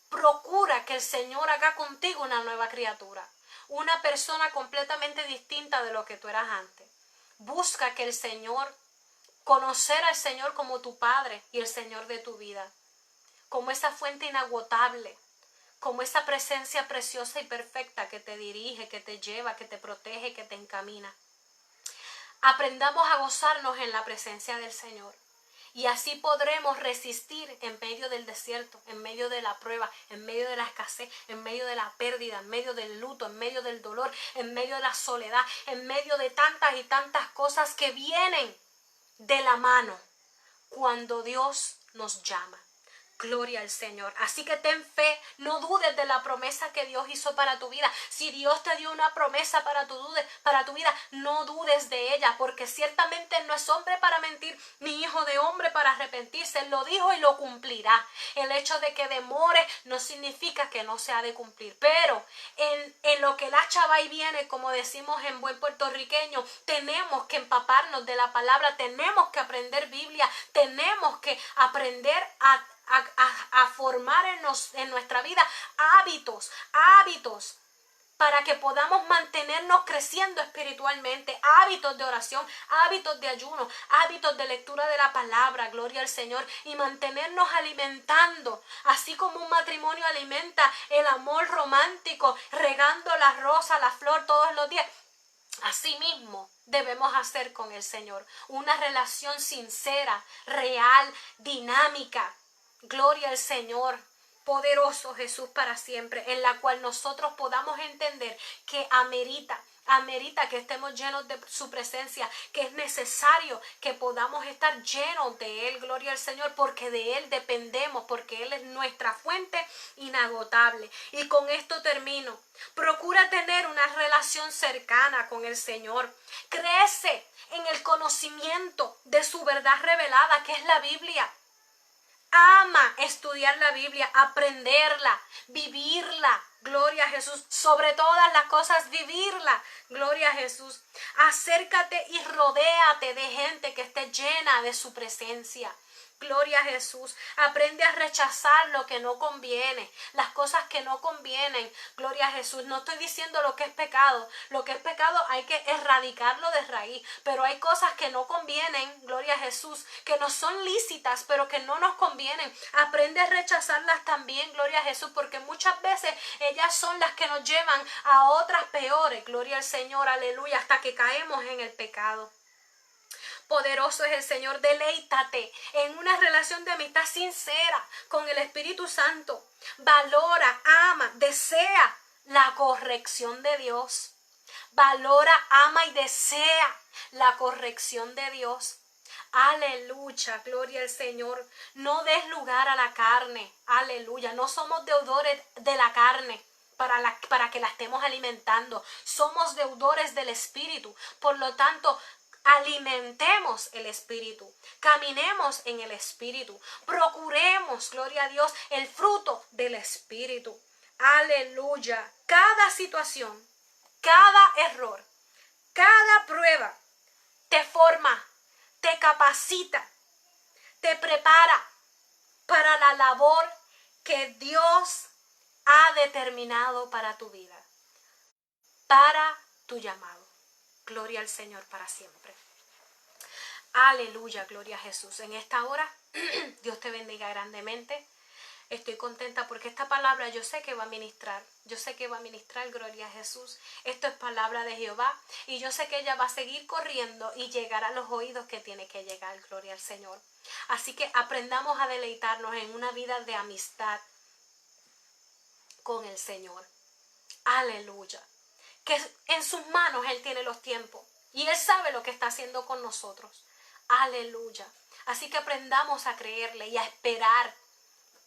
procura que el Señor haga contigo una nueva criatura, una persona completamente distinta de lo que tú eras antes. Busca que el Señor, conocer al Señor como tu Padre y el Señor de tu vida, como esa fuente inagotable, como esa presencia preciosa y perfecta que te dirige, que te lleva, que te protege, que te encamina. Aprendamos a gozarnos en la presencia del Señor. Y así podremos resistir en medio del desierto, en medio de la prueba, en medio de la escasez, en medio de la pérdida, en medio del luto, en medio del dolor, en medio de la soledad, en medio de tantas y tantas cosas que vienen de la mano cuando Dios nos llama. Gloria al Señor. Así que ten fe, no dudes de la promesa que Dios hizo para tu vida. Si Dios te dio una promesa para tu vida, no dudes de ella, porque ciertamente Él no es hombre para mentir, ni hijo de hombre para arrepentirse. Él lo dijo y lo cumplirá. El hecho de que demore no significa que no se ha de cumplir, pero en lo que el hacha va y viene, como decimos en buen puertorriqueño, tenemos que empaparnos de la palabra, tenemos que aprender Biblia, tenemos que aprender a formar en nuestra vida hábitos para que podamos mantenernos creciendo espiritualmente, hábitos de oración, hábitos de ayuno, hábitos de lectura de la palabra, gloria al Señor, y mantenernos alimentando, así como un matrimonio alimenta el amor romántico, regando la rosa, la flor todos los días. Asimismo debemos hacer con el Señor una relación sincera, real, dinámica. Gloria al Señor, poderoso Jesús para siempre, en la cual nosotros podamos entender que amerita que estemos llenos de su presencia, que es necesario que podamos estar llenos de Él, gloria al Señor, porque de Él dependemos, porque Él es nuestra fuente inagotable. Y con esto termino. Procura tener una relación cercana con el Señor. Crece en el conocimiento de su verdad revelada, que es la Biblia. Ama estudiar la Biblia, aprenderla, vivirla, gloria a Jesús, sobre todas las cosas vivirla, gloria a Jesús. Acércate y rodéate de gente que esté llena de su presencia. Gloria a Jesús. Aprende a rechazar lo que no conviene, las cosas que no convienen. Gloria a Jesús. No estoy diciendo lo que es pecado. Lo que es pecado hay que erradicarlo de raíz. Pero hay cosas que no convienen, gloria a Jesús, que no son lícitas, pero que no nos convienen. Aprende a rechazarlas también, gloria a Jesús, porque muchas veces ellas son las que nos llevan a otras peores. Gloria al Señor, aleluya, hasta que caemos en el pecado. Poderoso es el Señor, deleítate en una relación de amistad sincera con el Espíritu Santo. Valora, ama, desea la corrección de Dios. Valora, ama y desea la corrección de Dios. Aleluya, gloria al Señor. No des lugar a la carne. Aleluya, no somos deudores de la carne para que la estemos alimentando. Somos deudores del Espíritu. Por lo tanto, alimentemos el Espíritu, caminemos en el Espíritu, procuremos, gloria a Dios, el fruto del Espíritu. Aleluya. Cada situación, cada error, cada prueba te forma, te capacita, te prepara para la labor que Dios ha determinado para tu vida, para tu llamado. Gloria al Señor para siempre. Aleluya, gloria a Jesús. En esta hora, Dios te bendiga grandemente. Estoy contenta porque esta palabra yo sé que va a ministrar. Yo sé que va a ministrar, gloria a Jesús. Esto es palabra de Jehová. Y yo sé que ella va a seguir corriendo y llegar a los oídos que tiene que llegar, gloria al Señor. Así que aprendamos a deleitarnos en una vida de amistad con el Señor. Aleluya. Que en sus manos Él tiene los tiempos. Y Él sabe lo que está haciendo con nosotros. Aleluya. Así que aprendamos a creerle y a esperar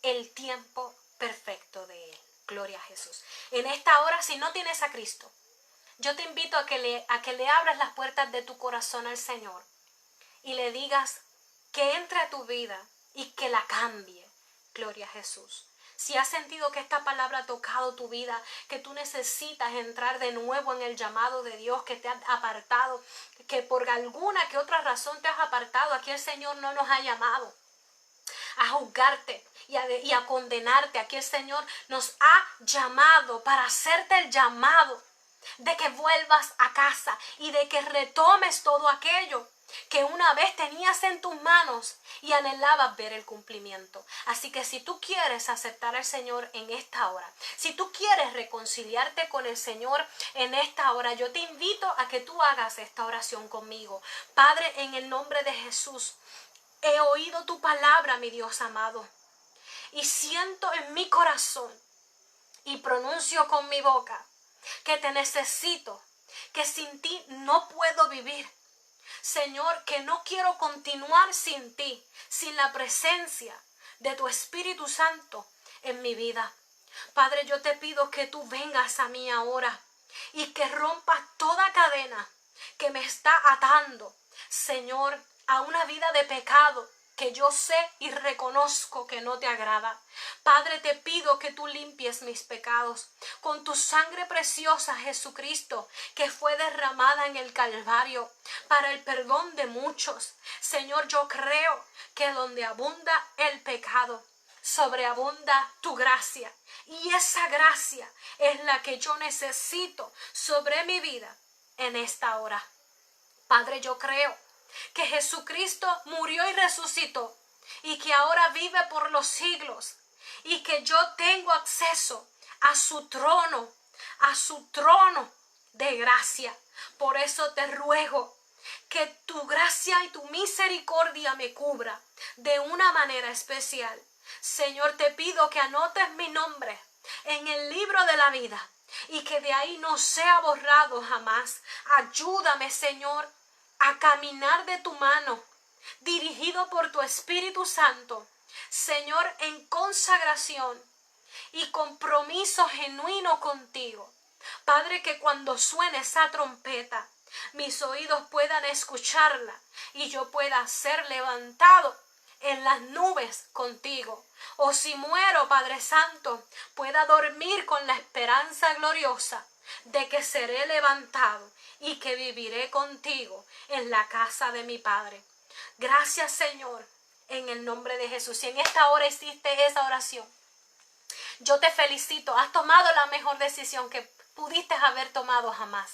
el tiempo perfecto de Él. Gloria a Jesús. En esta hora, si no tienes a Cristo, yo te invito a que le abras las puertas de tu corazón al Señor y le digas que entre a tu vida y que la cambie. Gloria a Jesús. Si has sentido que esta palabra ha tocado tu vida, que tú necesitas entrar de nuevo en el llamado de Dios, que te has apartado, que por alguna que otra razón te has apartado, aquí el Señor no nos ha llamado a juzgarte y a condenarte. Aquí el Señor nos ha llamado para hacerte el llamado de que vuelvas a casa y de que retomes todo aquello que una vez tenías en tus manos y anhelabas ver el cumplimiento. Así que si tú quieres aceptar al Señor en esta hora, si tú quieres reconciliarte con el Señor en esta hora, yo te invito a que tú hagas esta oración conmigo. Padre, en el nombre de Jesús, he oído tu palabra, mi Dios amado, y siento en mi corazón y pronuncio con mi boca que te necesito, que sin ti no puedo vivir. Señor, que no quiero continuar sin ti, sin la presencia de tu Espíritu Santo en mi vida. Padre, yo te pido que tú vengas a mí ahora y que rompas toda cadena que me está atando, Señor, a una vida de pecado que yo sé y reconozco que no te agrada. Padre, te pido que tú limpies mis pecados con tu sangre preciosa, Jesucristo, que fue derramada en el Calvario para el perdón de muchos. Señor, yo creo que donde abunda el pecado, sobreabunda tu gracia. Y esa gracia es la que yo necesito sobre mi vida en esta hora. Padre, yo creo que Jesucristo murió y resucitó y que ahora vive por los siglos y que yo tengo acceso a su trono de gracia. Por eso te ruego que tu gracia y tu misericordia me cubra de una manera especial. Señor, te pido que anotes mi nombre en el libro de la vida y que de ahí no sea borrado jamás. Ayúdame, Señor, a caminar de tu mano, dirigido por tu Espíritu Santo, Señor, en consagración y compromiso genuino contigo. Padre, que cuando suene esa trompeta, mis oídos puedan escucharla y yo pueda ser levantado en las nubes contigo. O si muero, Padre Santo, pueda dormir con la esperanza gloriosa de que seré levantado y que viviré contigo en la casa de mi Padre. Gracias, Señor, en el nombre de Jesús. Si en esta hora hiciste esa oración, yo te felicito. Has tomado la mejor decisión que pudiste haber tomado jamás.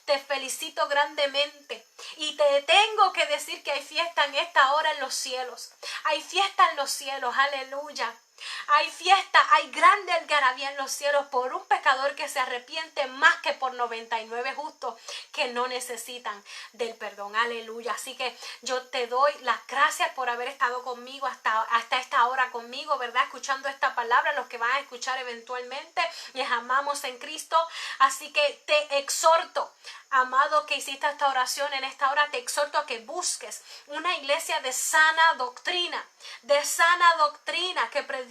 Te felicito grandemente y te tengo que decir que hay fiesta en esta hora en los cielos. Hay fiesta en los cielos, aleluya. Hay fiesta, hay grande algarabía en los cielos por un pecador que se arrepiente más que por 99 justos que no necesitan del perdón. Aleluya. Así que yo te doy las gracias por haber estado conmigo hasta esta hora conmigo, ¿verdad? Escuchando esta palabra, los que van a escuchar eventualmente, les amamos en Cristo. Así que te exhorto, amado, que hiciste esta oración en esta hora, te exhorto a que busques una iglesia de sana doctrina, que predique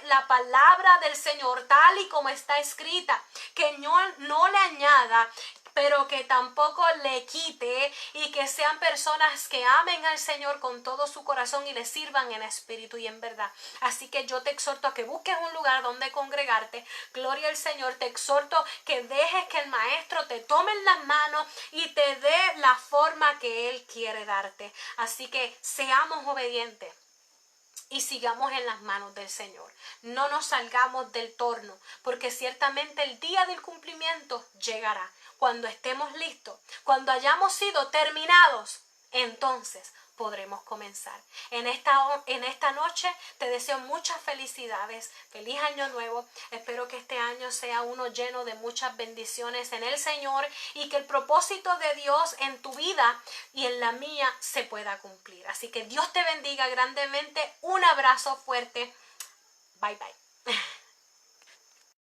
la palabra del Señor tal y como está escrita, que no le añada pero que tampoco le quite, y que sean personas que amen al Señor con todo su corazón y le sirvan en espíritu y en verdad. Así que yo te exhorto a que busques un lugar donde congregarte. Gloria al Señor. Te exhorto que dejes que el Maestro te tome en las manos y te dé la forma que Él quiere darte. Así que seamos obedientes y sigamos en las manos del Señor. No nos salgamos del torno, porque ciertamente el día del cumplimiento llegará. Cuando estemos listos, cuando hayamos sido terminados, entonces podremos comenzar. En esta noche te deseo muchas felicidades, feliz año nuevo. Espero que este año sea uno lleno de muchas bendiciones en el Señor, y que el propósito de Dios en tu vida y en la mía se pueda cumplir. Así que Dios te bendiga grandemente. Un abrazo fuerte. Bye bye.